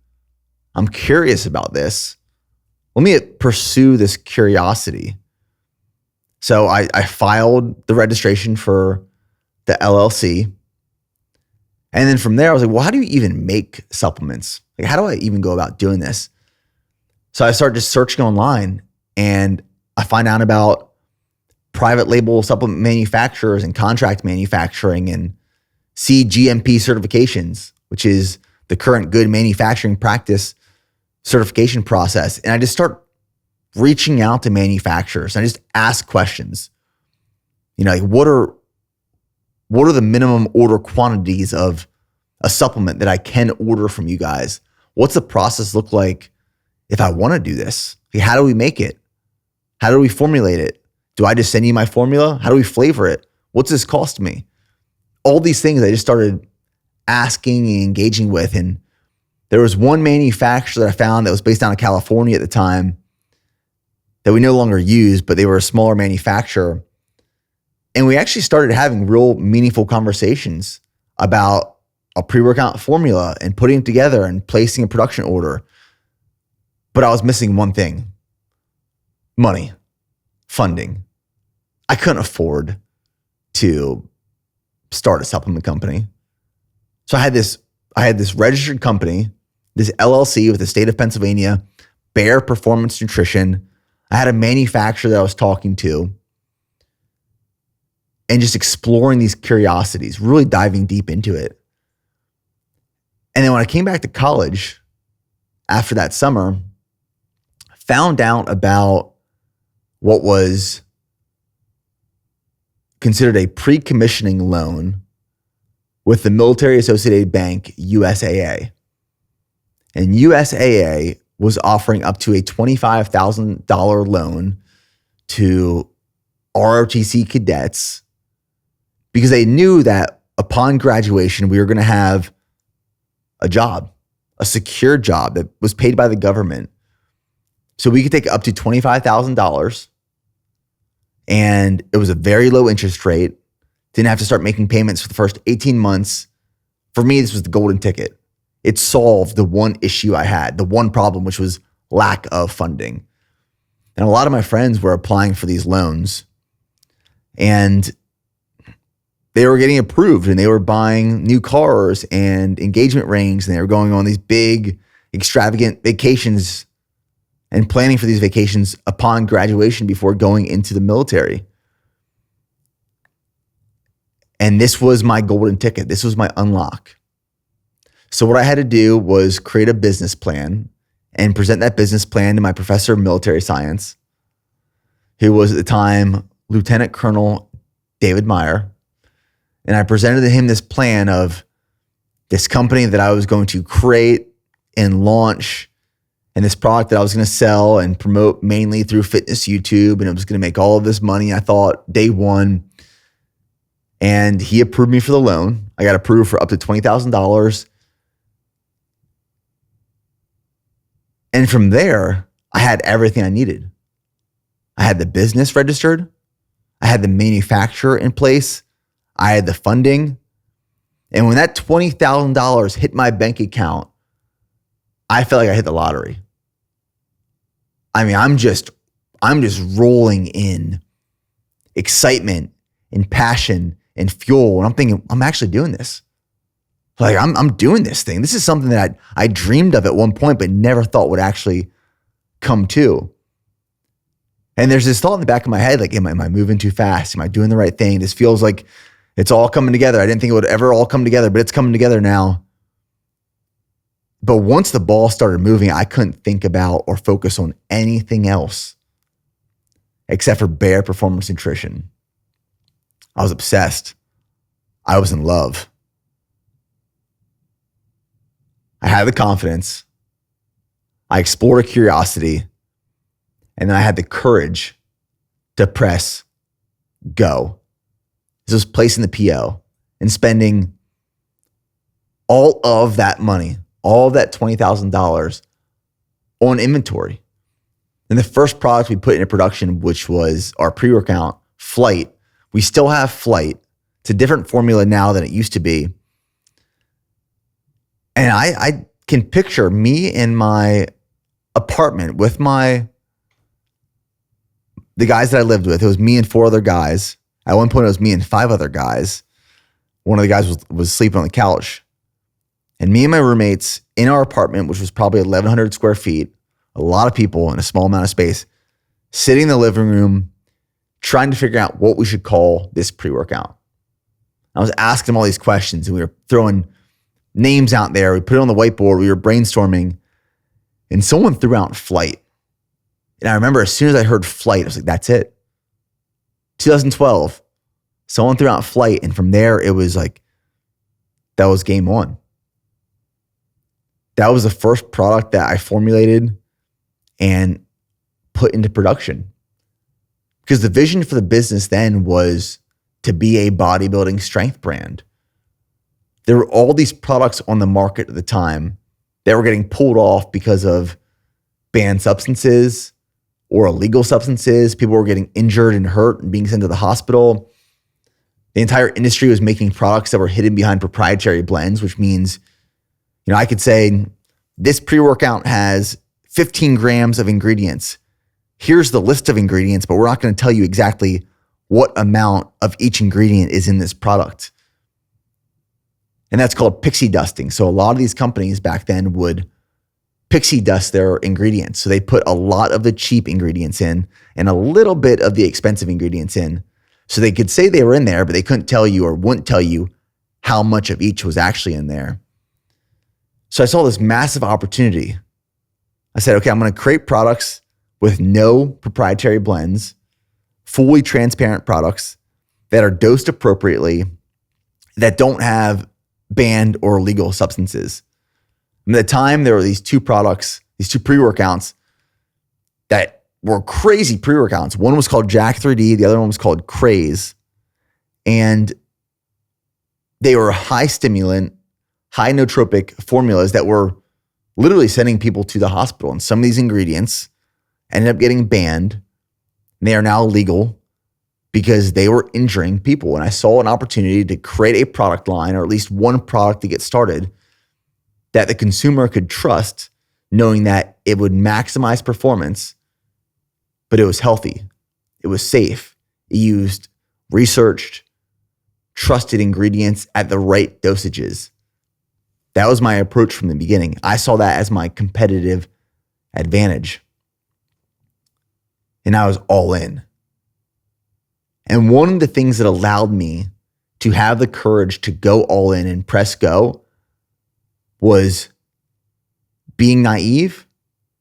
I'm curious about this. Let me pursue this curiosity. So I filed the registration for the LLC. And then from there, I was like, well, how do you even make supplements? Like, how do I even go about doing this? So I started just searching online, and I find out about private label supplement manufacturers and contract manufacturing and CGMP certifications, which is the current good manufacturing practice certification process. And I just start reaching out to manufacturers. I just ask questions. You know, like, what are the minimum order quantities of a supplement that I can order from you guys? What's the process look like if I want to do this? Like, how do we make it? How do we formulate it? Do I just send you my formula? How do we flavor it? What's this cost me? All these things I just started asking and engaging with. And there was one manufacturer that I found that was based out of California at the time that we no longer use, but they were a smaller manufacturer. And we actually started having real meaningful conversations about a pre-workout formula and putting it together and placing a production order. But I was missing one thing: money, funding. I couldn't afford to start a supplement company. So I had this registered company, this LLC with the state of Pennsylvania, Bear Performance Nutrition. I had a manufacturer that I was talking to, and just exploring these curiosities, really diving deep into it. And then when I came back to college after that summer, found out about what was considered a pre-commissioning loan with the Military Associated Bank, USAA. And USAA was offering up to a $25,000 loan to ROTC cadets because they knew that upon graduation, we were going to have a job, a secure job that was paid by the government. So we could take up to $25,000, and it was a very low interest rate. Didn't have to start making payments for the first 18 months. For me, this was the golden ticket. It solved the one issue I had, the one problem, which was lack of funding. And a lot of my friends were applying for these loans and they were getting approved and they were buying new cars and engagement rings and they were going on these big, extravagant vacations and planning for these vacations upon graduation before going into the military. And this was my golden ticket. This was my unlock. So what I had to do was create a business plan and present that business plan to my professor of military science, who was at the time Lieutenant Colonel David Meyer. And I presented to him this plan of this company that I was going to create and launch and this product that I was going to sell and promote mainly through fitness YouTube. And it was going to make all of this money, I thought, day one. And he approved me for the loan. I got approved for up to $20,000. And from there, I had everything I needed. I had the business registered. I had the manufacturer in place. I had the funding. And when that $20,000 hit my bank account, I felt like I hit the lottery. I mean, I'm just rolling in excitement and passion and fuel. And I'm thinking, I'm actually doing this. Like I'm doing this thing. This is something that I dreamed of at one point, but never thought would actually come to. And there's this thought in the back of my head, like, am I moving too fast? Am I doing the right thing? This feels like it's all coming together. I didn't think it would ever all come together, but it's coming together now. But once the ball started moving, I couldn't think about or focus on anything else except for bare performance nutrition. I was obsessed. I was in love. I had the confidence. I explored a curiosity. And then I had the courage to press go. This was placing the PO and spending all of that money, all of that $20,000 on inventory. And the first product we put into production, which was our pre-workout Flight, we still have Flight. It's a different formula now than it used to be. And I can picture me in my apartment with the guys that I lived with. It was me and 4 other guys. At one point, it was me and 5 other guys. One of the guys was sleeping on the couch. And me and my roommates in our apartment, which was probably 1,100 square feet, a lot of people in a small amount of space, sitting in the living room, trying to figure out what we should call this pre-workout. I was asking them all these questions and we were throwing names out there. We put it on the whiteboard. We were brainstorming and someone threw out Flight. And I remember as soon as I heard Flight, I was like, that's it. 2012, someone threw out Flight. And from there, it was like, that was game on. That was the first product that I formulated and put into production. Because the vision for the business then was to be a bodybuilding strength brand. There were all these products on the market at the time that were getting pulled off because of banned substances or illegal substances. People were getting injured and hurt and being sent to the hospital. The entire industry was making products that were hidden behind proprietary blends, which means, I could say this pre-workout has 15 grams of ingredients. Here's the list of ingredients, but we're not going to tell you exactly what amount of each ingredient is in this product. And that's called pixie dusting. So a lot of these companies back then would pixie dust their ingredients. So they put a lot of the cheap ingredients in and a little bit of the expensive ingredients in. So they could say they were in there, but they couldn't tell you or wouldn't tell you how much of each was actually in there. So I saw this massive opportunity. I said, okay, I'm going to create products with no proprietary blends, fully transparent products that are dosed appropriately, that don't have banned or illegal substances. And at the time, there were these 2 products, these 2 pre-workouts that were crazy pre-workouts. One was called Jack 3D. The other one was called Craze. And they were high stimulant, high nootropic formulas that were literally sending people to the hospital. And some of these ingredients ended up getting banned. And they are now legal because they were injuring people. And I saw an opportunity to create a product line, or at least one product to get started, that the consumer could trust, knowing that it would maximize performance, but it was healthy. It was safe. It used researched, trusted ingredients at the right dosages. That was my approach from the beginning. I saw that as my competitive advantage. And I was all in. And one of the things that allowed me to have the courage to go all in and press go was being naive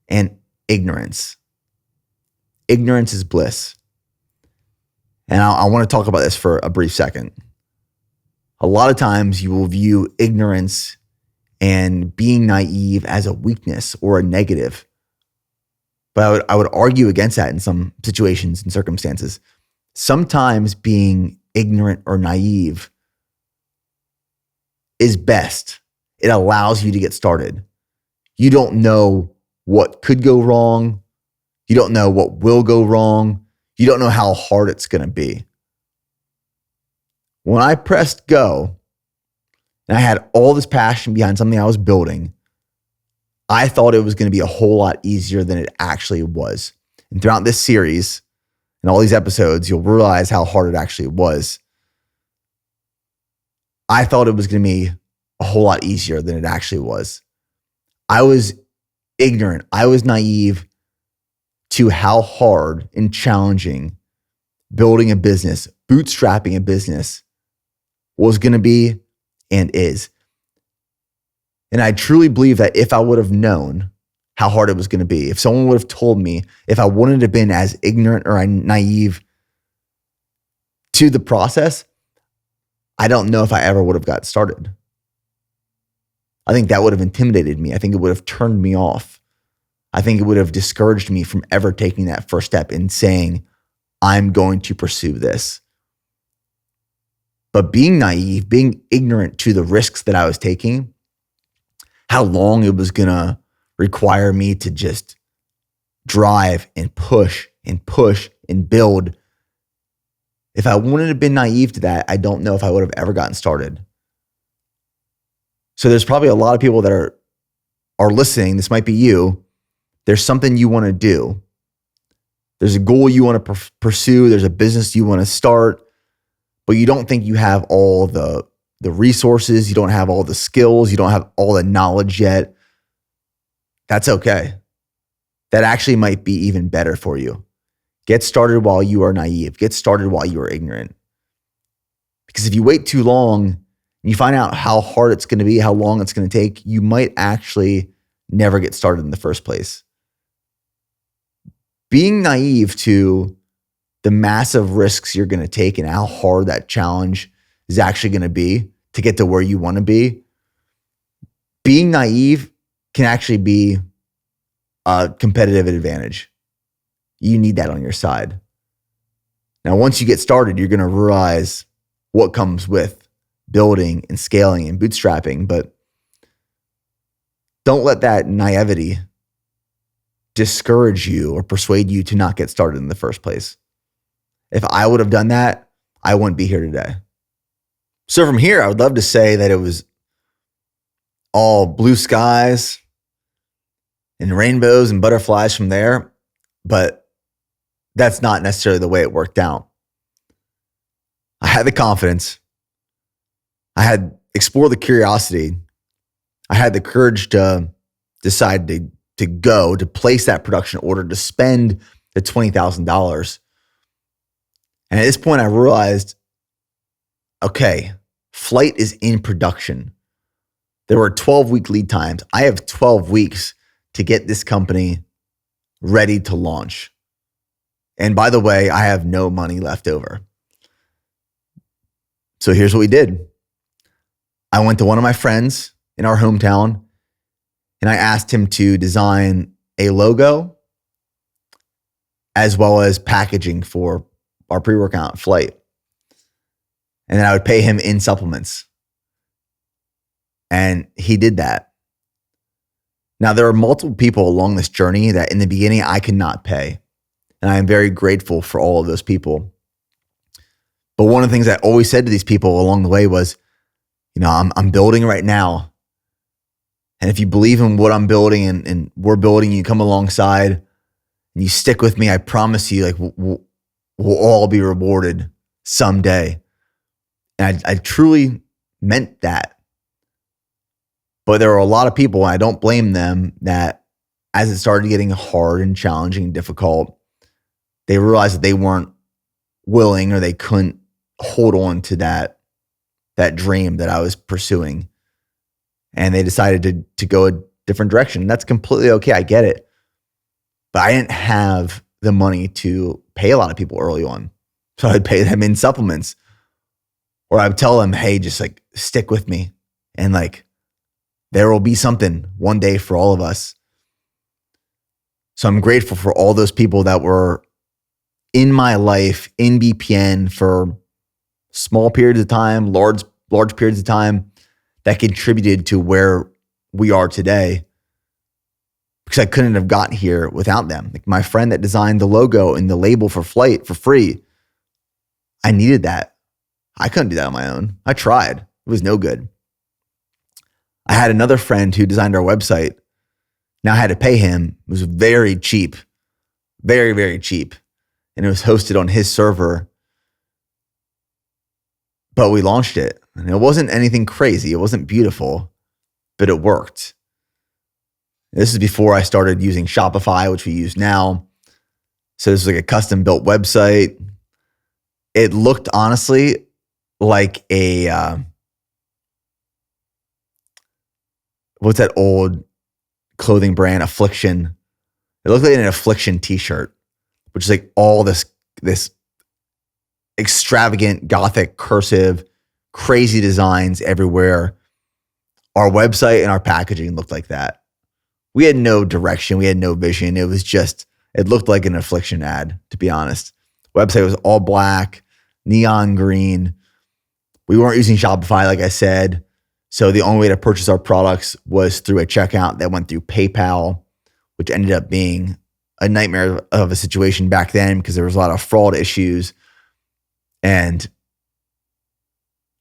and ignorance. Ignorance is bliss. And I want to talk about this for a brief second. A lot of times you will view ignorance and being naive as a weakness or a negative. But I would argue against that in some situations and circumstances. Sometimes being ignorant or naive is best. It allows you to get started. You don't know what could go wrong. You don't know what will go wrong. You don't know how hard it's going to be. When I pressed go and I had all this passion behind something I was building, I thought it was going to be a whole lot easier than it actually was. And throughout this series and all these episodes, you'll realize how hard it actually was. I thought it was going to be a whole lot easier than it actually was. I was ignorant. I was naive to how hard and challenging building a business, bootstrapping a business was going to be and is. And I truly believe that if I would have known how hard it was going to be, if someone would have told me, if I wouldn't have been as ignorant or naive to the process, I don't know if I ever would have got started. I think that would have intimidated me. I think it would have turned me off. I think it would have discouraged me from ever taking that first step and saying, I'm going to pursue this. But being naive, being ignorant to the risks that I was taking, how long it was going to require me to just drive and push and build. If I wouldn't have been naive to that, I don't know if I would have ever gotten started. So there's probably a lot of people that are listening. This might be you. There's something you want to do. There's a goal you want to pursue. There's a business you want to start, but you don't think you have all the resources. You don't have all the skills. You don't have all the knowledge yet. That's okay. That actually might be even better for you. Get started while you are naive. Get started while you are ignorant. Because if you wait too long and you find out how hard it's going to be, how long it's going to take, you might actually never get started in the first place. Being naive to the massive risks you're going to take and how hard that challenge is actually going to be to get to where you want to be, being naive can actually be a competitive advantage. You need that on your side. Now, once you get started, you're going to realize what comes with building and scaling and bootstrapping, but don't let that naivety discourage you or persuade you to not get started in the first place. If I would have done that, I wouldn't be here today. So from here, I would love to say that it was all blue skies and rainbows and butterflies from there, but that's not necessarily the way it worked out. I had the confidence. I had explored the curiosity. I had the courage to decide to go, to place that production order, to spend the $20,000. And at this point, I realized, okay, flight is in production. There were 12-week lead times. I have 12 weeks to get this company ready to launch. And by the way, I have no money left over. So here's what we did. I went to one of my friends in our hometown and I asked him to design a logo as well as packaging for our pre-workout flight. And then I would pay him in supplements. And he did that. Now, there are multiple people along this journey that in the beginning I could not pay. And I am very grateful for all of those people. But one of the things I always said to these people along the way was, I'm building right now. And if you believe in what I'm building and we're building, you come alongside and you stick with me, I promise you, like we'll all be rewarded someday. And I truly meant that. But there were a lot of people, and I don't blame them, that as it started getting hard and challenging and difficult, they realized that they weren't willing or they couldn't hold on to that dream that I was pursuing. And they decided to go a different direction. That's completely okay. I get it. But I didn't have the money to pay a lot of people early on. So I'd pay them in supplements. Or I would tell them, hey, just like stick with me. And like there will be something one day for all of us. So I'm grateful for all those people that were in my life, in BPN for small periods of time, large periods of time, that contributed to where we are today, because I couldn't have gotten here without them. Like my friend that designed the logo and the label for Flight for free, I needed that. I couldn't do that on my own. I tried. It was no good. I had another friend who designed our website. Now I had to pay him. It was very cheap, very, very cheap. And it was hosted on his server. But we launched it. And it wasn't anything crazy. It wasn't beautiful, but it worked. This is before I started using Shopify, which we use now. So this is like a custom built website. It looked honestly like a, what's that old clothing brand, Affliction. It looked like an Affliction t-shirt, which is like all this extravagant, gothic, cursive, crazy designs everywhere. Our website and our packaging looked like that. We had no direction. We had no vision. It looked like an Affliction ad, to be honest. Website was all black, neon green. We weren't using Shopify, like I said. So the only way to purchase our products was through a checkout that went through PayPal, which ended up being a nightmare of a situation back then because there was a lot of fraud issues. And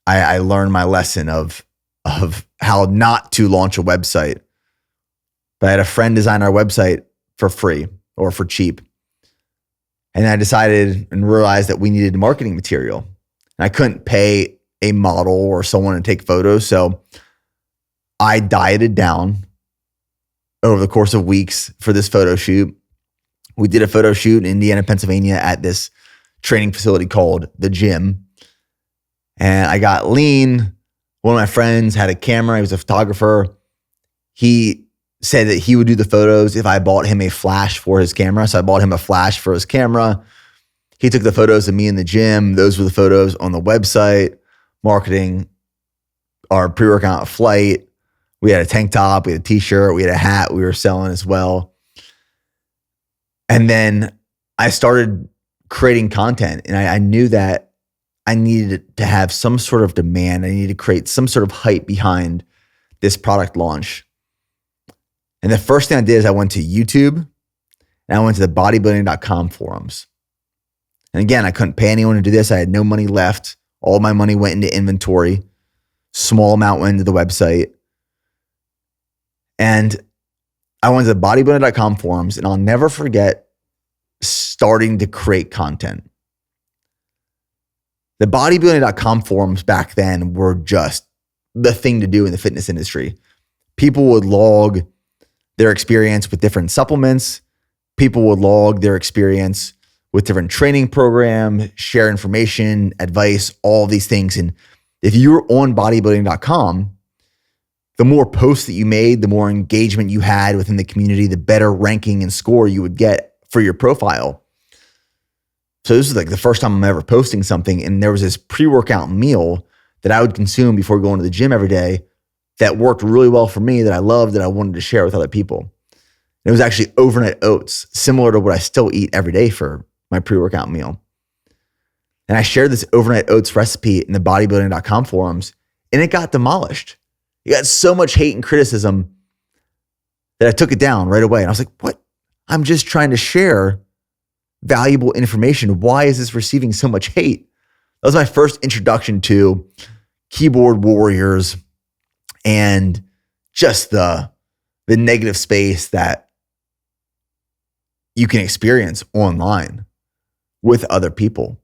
I learned my lesson of how not to launch a website. But I had a friend design our website for free or for cheap. And I decided and realized that we needed marketing material. And I couldn't pay a model or someone to take photos. So I dieted down over the course of weeks for this photo shoot. We did a photo shoot in Indiana, Pennsylvania at this training facility called The Gym. And I got Lean. One of my friends had a camera. He was a photographer. He said that he would do the photos if I bought him a flash for his camera. So I bought him a flash for his camera. He took the photos of me in the gym. Those were the photos on the website, marketing our pre-workout Flight. We had a tank top, we had a t-shirt, we had a hat we were selling as well. And then I started creating content, and I knew that I needed to have some sort of demand. I needed to create some sort of hype behind this product launch. And the first thing I did is I went to YouTube and I went to the bodybuilding.com forums. And again, I couldn't pay anyone to do this. I had no money left. All my money went into inventory. Small amount went into the website. And I went to the bodybuilding.com forums, and I'll never forget starting to create content. The bodybuilding.com forums back then were just the thing to do in the fitness industry. People would log their experience with different supplements. People would log their experience with different training programs, share information, advice, all these things. And if you were on bodybuilding.com, the more posts that you made, the more engagement you had within the community, the better ranking and score you would get for your profile. So this is like the first time I'm ever posting something. And there was this pre-workout meal that I would consume before going to the gym every day that worked really well for me, that I loved, that I wanted to share with other people. And it was actually overnight oats, similar to what I still eat every day for my pre-workout meal. And I shared this overnight oats recipe in the bodybuilding.com forums, and it got demolished. It got so much hate and criticism that I took it down right away. And I was like, what? I'm just trying to share valuable information. Why is this receiving so much hate? That was my first introduction to keyboard warriors and just the negative space that you can experience online with other people.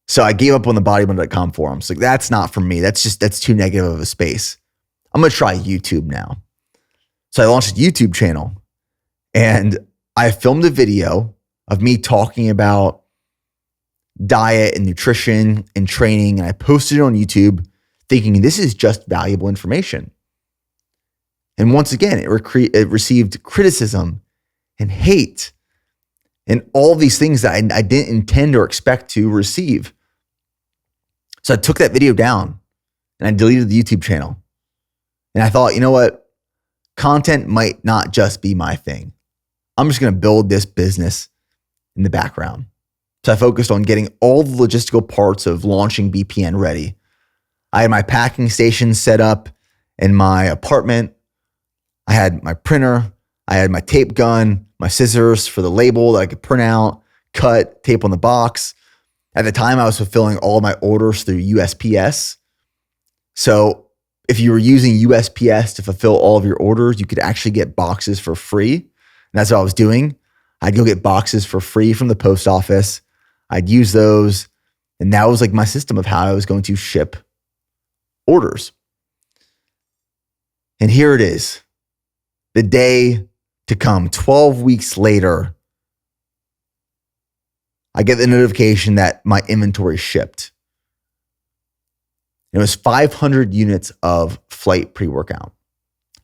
So I gave up on the bodybuilder.com forums. Like, that's not for me. That's too negative of a space. I'm going to try YouTube now. So I launched a YouTube channel and I filmed a video of me talking about diet and nutrition and training. And I posted it on YouTube thinking this is just valuable information. And once again, it received criticism and hate and all these things that I didn't intend or expect to receive. So I took that video down and I deleted the YouTube channel. And I thought, you know what? Content might not just be my thing. I'm just going to build this business in the background. So I focused on getting all the logistical parts of launching BPN ready. I had my packing station set up in my apartment. I had my printer. I had my tape gun, my scissors for the label that I could print out, cut, tape on the box. At the time, I was fulfilling all of my orders through USPS. So if you were using USPS to fulfill all of your orders, you could actually get boxes for free. And that's what I was doing. I'd go get boxes for free from the post office. I'd use those. And that was like my system of how I was going to ship orders. And here it is, the day to come, 12 weeks later, I get the notification that my inventory shipped. It was 500 units of flight pre-workout.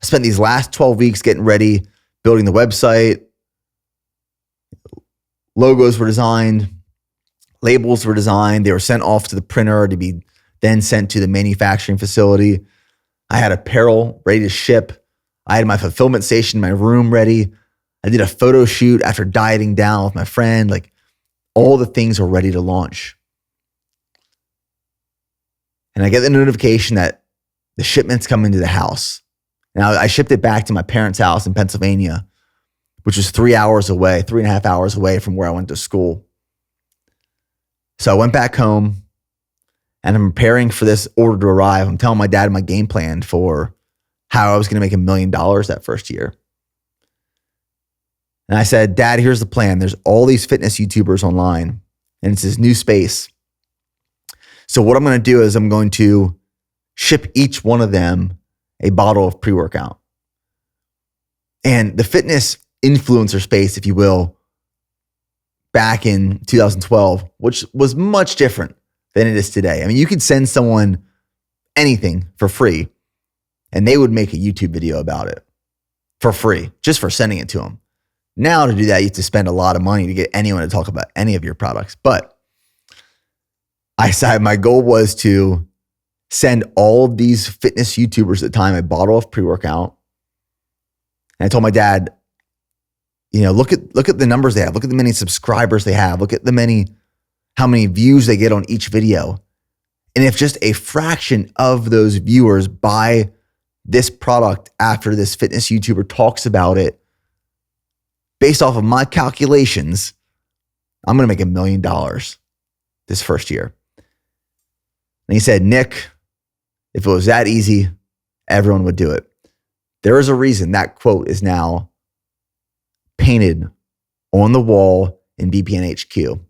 I spent these last 12 weeks getting ready, building the website. Logos were designed. Labels were designed. They were sent off to the printer to be then sent to the manufacturing facility. I had apparel ready to ship. I had my fulfillment station in my room ready. I did a photo shoot after dieting down with my friend. Like, all the things were ready to launch. And I get the notification that the shipment's coming to the house. Now, I shipped it back to my parents' house in Pennsylvania, which was 3 hours away, 3.5 hours away from where I went to school. So I went back home and I'm preparing for this order to arrive. I'm telling my dad my game plan for how I was going to make $1 million that first year. And I said, Dad, here's the plan. There's all these fitness YouTubers online and it's this new space. So what I'm going to do is I'm going to ship each one of them a bottle of pre-workout. And the fitness influencer space, if you will, back in 2012, which was much different than it is today. I mean, you could send someone anything for free and they would make a YouTube video about it for free, just for sending it to them. Now to do that, you have to spend a lot of money to get anyone to talk about any of your products. But I decided my goal was to send all of these fitness YouTubers at the time a bottle of pre-workout. And I told my dad, you know, look at the numbers they have. Look at the many subscribers they have. Look at how many views they get on each video. And if just a fraction of those viewers buy this product after this fitness YouTuber talks about it, based off of my calculations, I'm going to make $1 million this first year. And he said, Nick, if it was that easy, everyone would do it. There is a reason that quote is now painted on the wall in BPN HQ.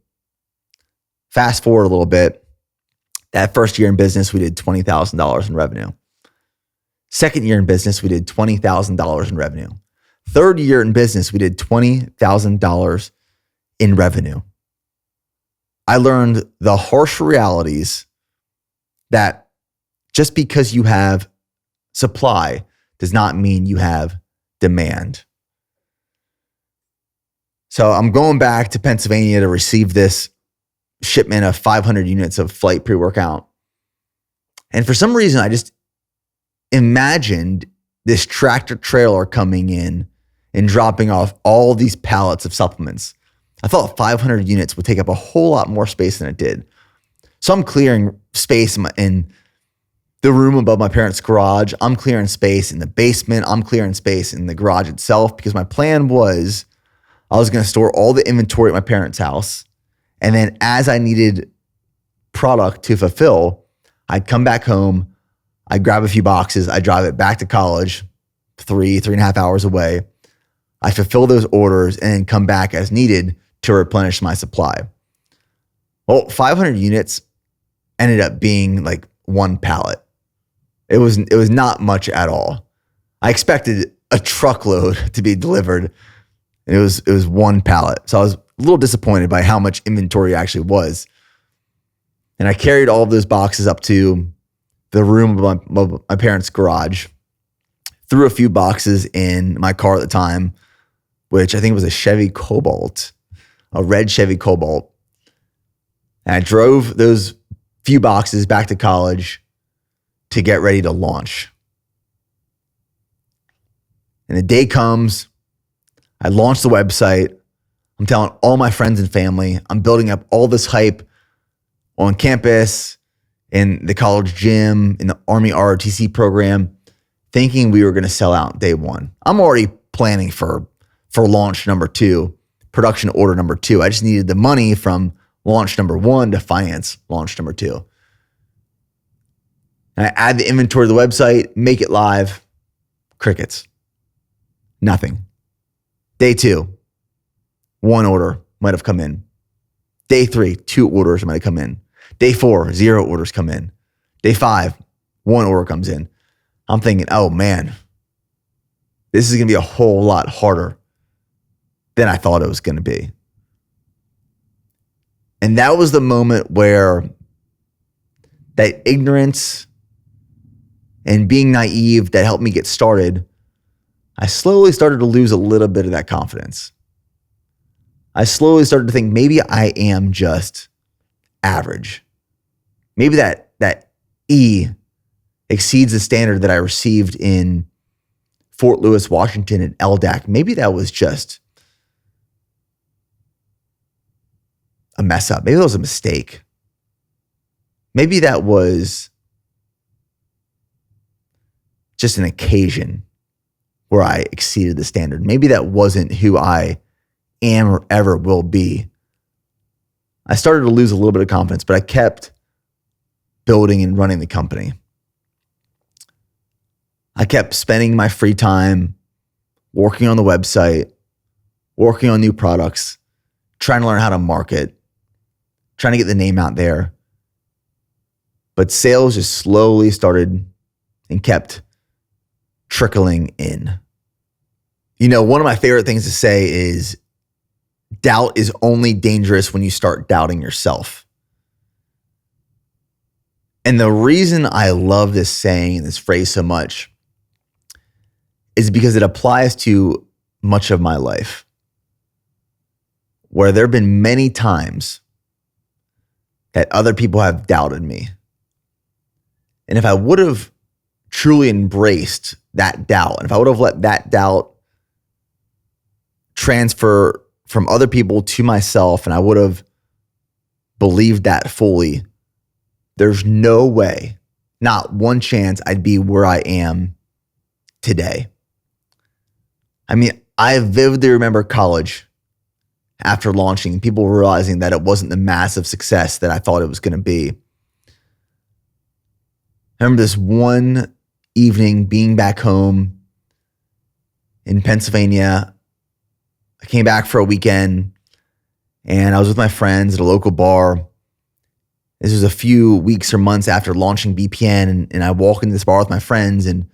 Fast forward a little bit. That first year in business, we did $20,000 in revenue. Second year in business, we did $20,000 in revenue. Third year in business, we did $20,000 in revenue. I learned the harsh realities that just because you have supply does not mean you have demand. So I'm going back to Pennsylvania to receive this shipment of 500 units of flight pre-workout. And for some reason, I just imagined this tractor trailer coming in and dropping off all these pallets of supplements. I thought 500 units would take up a whole lot more space than it did. So I'm clearing space in the room above my parents' garage. I'm clearing space in the basement. I'm clearing space in the garage itself because my plan was I was going to store all the inventory at my parents' house. And then as I needed product to fulfill, I'd come back home, I'd grab a few boxes, I'd drive it back to college, 3.5 hours away. I fulfill those orders and then come back as needed to replenish my supply. Well, 500 units ended up being like one pallet. It was not much at all. I expected a truckload to be delivered. It was one pallet. So I was a little disappointed by how much inventory actually was. And I carried all of those boxes up to the room of my parents' garage, threw a few boxes in my car at the time, which I think was a Chevy Cobalt, a red Chevy Cobalt. And I drove those few boxes back to college to get ready to launch. And the day comes, I launch the website. I'm telling all my friends and family, I'm building up all this hype on campus, in the college gym, in the Army ROTC program, thinking we were going to sell out day one. I'm already planning for launch number 2, production order number 2. I just needed the money from launch number 1 to finance launch number 2. And I add the inventory to the website, make it live, crickets. Nothing. Day 2, 1 order might have come in. Day 3, 2 orders might have come in. Day 4, 0 orders come in. Day 5, 1 order comes in. I'm thinking, oh man, this is going to be a whole lot harder than I thought it was going to be. And that was the moment where that ignorance and being naive that helped me get started, I slowly started to lose a little bit of that confidence. I slowly started to think maybe I am just average. Maybe that E exceeds the standard that I received in Fort Lewis, Washington, and LDAC. Maybe that was just a mess up. Maybe that was a mistake. Maybe that was just an occasion where I exceeded the standard. Maybe that wasn't who I am or ever will be. I started to lose a little bit of confidence, but I kept building and running the company. I kept spending my free time working on the website, working on new products, trying to learn how to market, trying to get the name out there. But sales just slowly started and kept trickling in. You know, one of my favorite things to say is doubt is only dangerous when you start doubting yourself. And the reason I love this saying, this phrase so much, is because it applies to much of my life, where there have been many times that other people have doubted me. And if I would have truly embraced that doubt, and if I would have let that doubt transfer from other people to myself, and I would have believed that fully, there's no way, not one chance, I'd be where I am today. I mean, I vividly remember college after launching, people realizing that it wasn't the massive success that I thought it was going to be. I remember this one evening being back home in Pennsylvania. I came back for a weekend and I was with my friends at a local bar. This was a few weeks or months after launching BPN, and I walk into this bar with my friends, and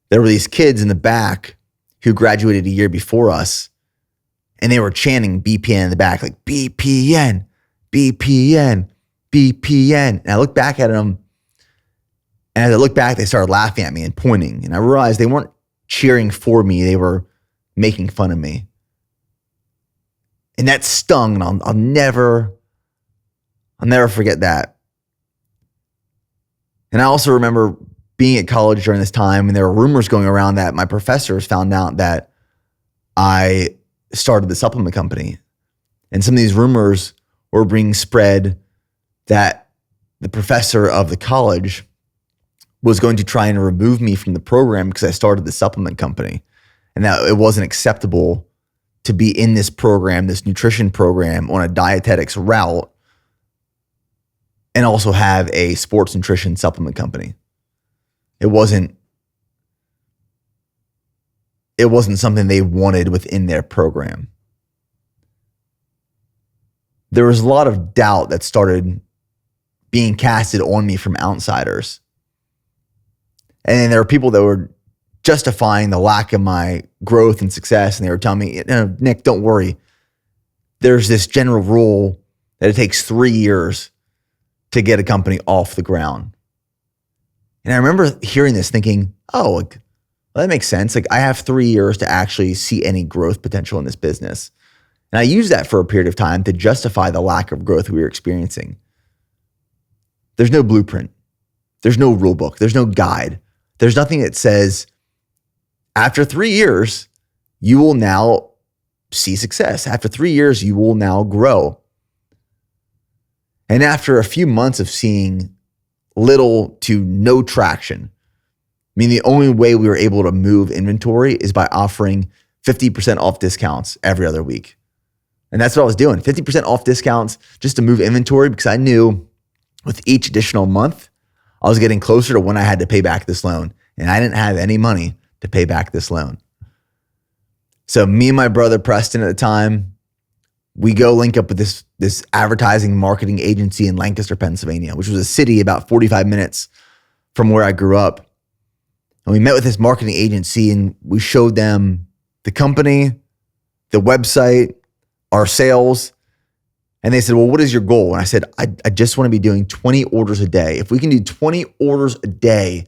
there were these kids in the back who graduated a year before us, and they were chanting BPN in the back, like BPN, BPN, BPN. And I looked back at them, and as I looked back, they started laughing at me and pointing, and I realized they weren't cheering for me, they were making fun of me. And that stung, and I'll never forget that. And I also remember being at college during this time, and there were rumors going around that my professors found out that I started the supplement company. And some of these rumors were being spread that the professor of the college was going to try and remove me from the program because I started the supplement company, and that it wasn't acceptable to be in this program, this nutrition program, on a dietetics route and also have a sports nutrition supplement company. It wasn't something they wanted within their program. There was a lot of doubt that started being casted on me from outsiders. And then there were people that were justifying the lack of my growth and success. And they were telling me, Nick, don't worry. There's this general rule that it takes 3 years to get a company off the ground. And I remember hearing this thinking, well, that makes sense. Like, I have 3 years to actually see any growth potential in this business. And I used that for a period of time to justify the lack of growth we were experiencing. There's no blueprint. There's no rule book. There's no guide. There's nothing that says after 3 years, you will now see success. After 3 years, you will now grow. And after a few months of seeing little to no traction, I mean, the only way we were able to move inventory is by offering 50% off discounts every other week. And that's what I was doing, 50% off discounts just to move inventory, because I knew with each additional month, I was getting closer to when I had to pay back this loan. And I didn't have any money to pay back this loan. So me and my brother Preston at the time, we go link up with this advertising marketing agency in Lancaster, Pennsylvania, which was a city about 45 minutes from where I grew up. And we met with this marketing agency and we showed them the company, the website, our sales. And they said, well, what is your goal? And I said, I just want to be doing 20 orders a day. If we can do 20 orders a day,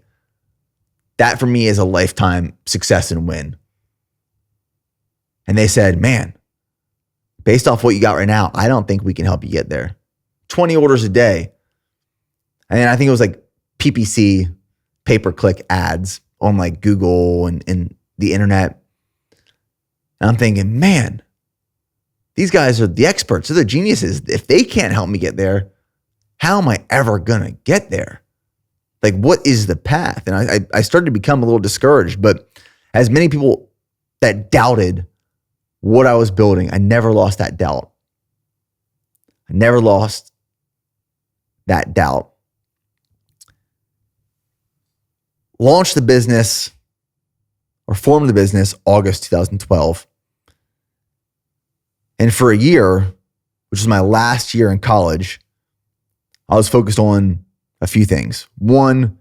that for me is a lifetime success and win. And they said, man, based off what you got right now, I don't think we can help you get there. 20 orders a day. And then I think it was like PPC, pay-per-click ads on like Google and the internet. And I'm thinking, man, these guys are the experts. They're the geniuses. If they can't help me get there, how am I ever going to get there? Like, what is the path? And I started to become a little discouraged. But as many people that doubted what I was building, I never lost that doubt. I never lost that doubt. Launched the business or formed the business August 2012. And for a year, which was my last year in college, I was focused on a few things. One,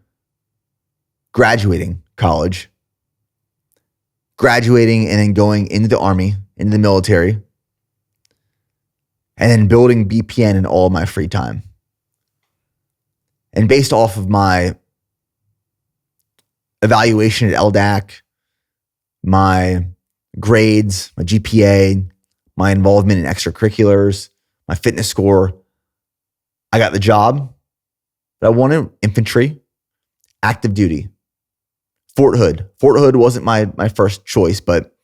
graduating college, graduating and then going into the Army, into the military, and then building BPN in all of my free time. And based off of my evaluation at LDAC, my grades, my GPA, my involvement in extracurriculars, my fitness score, I got the job that I wanted, infantry, active duty, Fort Hood. Fort Hood wasn't my first choice, but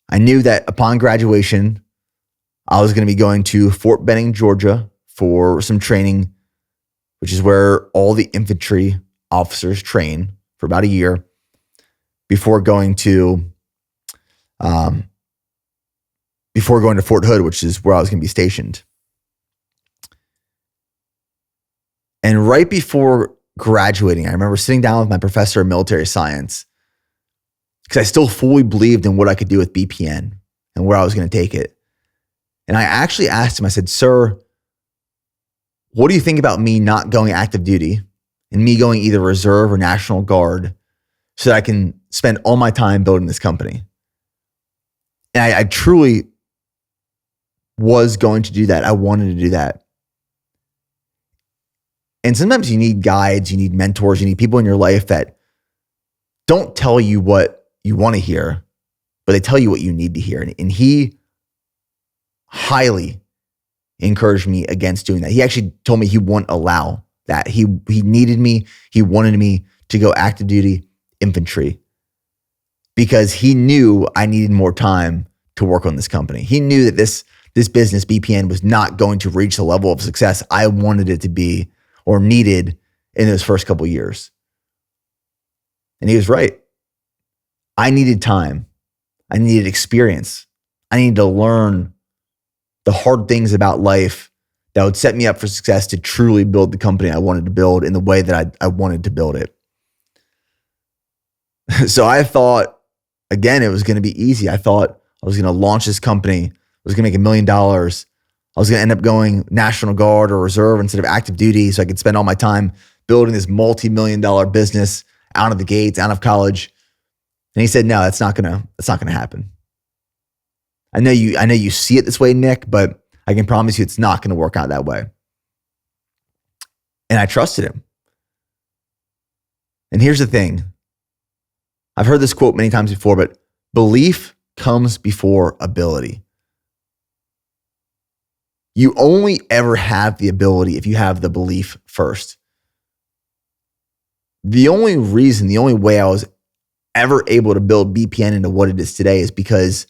I knew that upon graduation, I was going to be going to Fort Benning, Georgia for some training, which is where all the infantry officers train for about a year before going to Fort Hood, which is where I was going to be stationed. And right before graduating, I remember sitting down with my professor of military science because I still fully believed in what I could do with BPN and where I was going to take it. And I actually asked him, I said, sir, what do you think about me not going active duty and me going either reserve or National Guard so that I can spend all my time building this company? And I truly was going to do that. I wanted to do that. And sometimes you need guides, you need mentors, you need people in your life that don't tell you what you want to hear, but they tell you what you need to hear. And he highly encouraged me against doing that. He actually told me he wouldn't allow that. He needed me. He wanted me to go active duty infantry because he knew I needed more time to work on this company. He knew that this business, BPN, was not going to reach the level of success I wanted it to be or needed in those first couple of years. And he was right. I needed time. I needed experience. I needed to learn the hard things about life that would set me up for success to truly build the company I wanted to build in the way that I wanted to build it. So I thought, again, it was going to be easy. I thought I was going to launch this company. I was going to make $1 million. I was going to end up going National Guard or Reserve instead of active duty so I could spend all my time building this multi-million-dollar business out of the gates, out of college. And he said, no, that's not going to happen. I know you see it this way, Nick, but I can promise you it's not going to work out that way. And I trusted him. And here's the thing. I've heard this quote many times before, but belief comes before ability. You only ever have the ability if you have the belief first. The only way I was ever able to build BPN into what it is today is because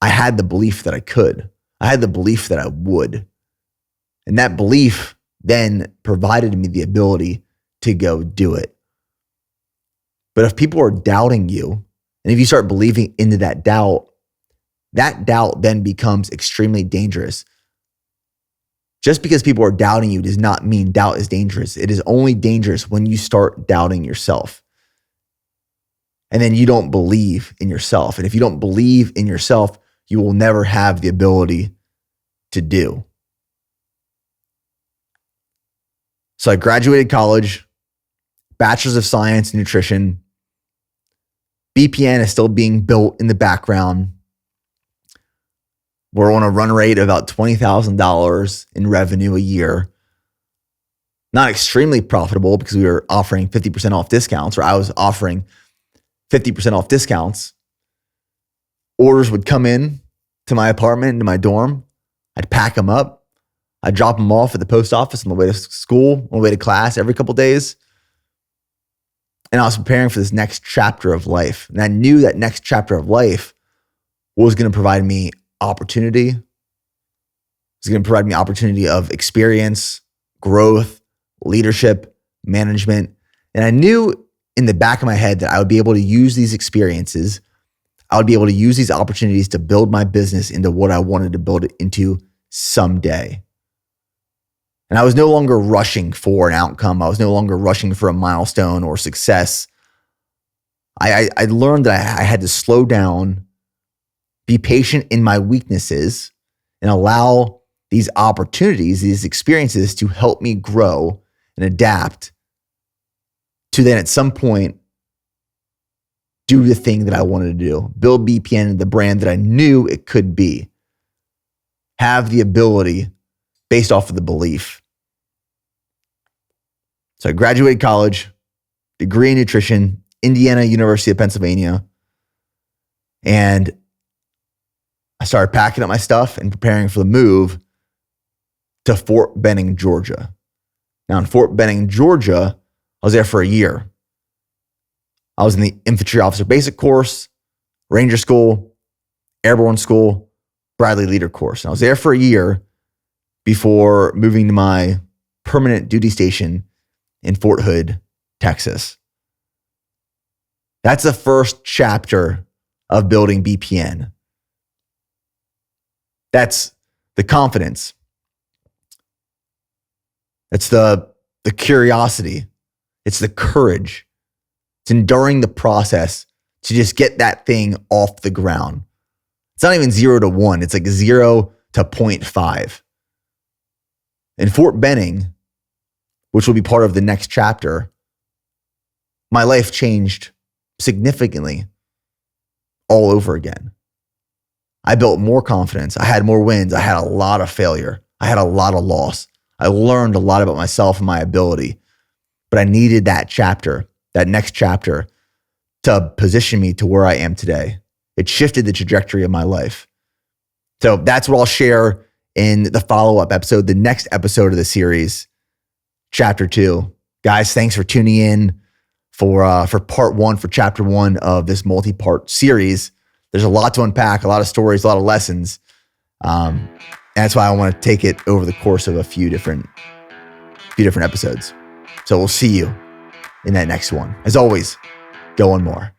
I had the belief that I could. I had the belief that I would. And that belief then provided me the ability to go do it. But if people are doubting you, and if you start believing into that doubt then becomes extremely dangerous. Just because people are doubting you does not mean doubt is dangerous. It is only dangerous when you start doubting yourself. And then you don't believe in yourself. And if you don't believe in yourself, you will never have the ability to do. So I graduated college, Bachelor's of Science in Nutrition. BPN is still being built in the background. We're on a run rate of about $20,000 in revenue a year. Not extremely profitable because we were offering 50% off discounts, or I was offering 50% off discounts. Orders would come in to my apartment, into my dorm. I'd pack them up. I'd drop them off at the post office on the way to school, on the way to class every couple of days. And I was preparing for this next chapter of life. And I knew that next chapter of life was going to provide me opportunity. It was going to provide me opportunity of experience, growth, leadership, management. And I knew in the back of my head that I would be able to use these experiences. I would be able to use these opportunities to build my business into what I wanted to build it into someday. And I was no longer rushing for an outcome. I was no longer rushing for a milestone or success. I learned that I had to slow down, be patient in my weaknesses, and allow these opportunities, these experiences to help me grow and adapt to then at some point do the thing that I wanted to do, build BPN into the brand that I knew it could be, have the ability based off of the belief. So I graduated college, degree in nutrition, Indiana University of Pennsylvania, and I started packing up my stuff and preparing for the move to Fort Benning, Georgia. Now in Fort Benning, Georgia, I was there for a year. I was in the Infantry Officer Basic Course, Ranger School, Airborne School, Bradley Leader Course. And I was there for a year before moving to my permanent duty station in Fort Hood, Texas. That's the first chapter of building BPN. That's the confidence. It's the curiosity. It's the courage. It's enduring the process to just get that thing off the ground. It's not even 0 to 1. It's like 0 to 0.5. In Fort Benning, which will be part of the next chapter, my life changed significantly all over again. I built more confidence. I had more wins. I had a lot of failure. I had a lot of loss. I learned a lot about myself and my ability, but I needed that chapter, that next chapter, to position me to where I am today. It shifted the trajectory of my life. So that's what I'll share in the follow-up episode, the next episode of the series, chapter 2. Guys, thanks for tuning in for part 1, for chapter 1 of this multi-part series. There's a lot to unpack, a lot of stories, a lot of lessons. And that's why I want to take it over the course of a few different episodes. So we'll see you in that next one. As always, go on more.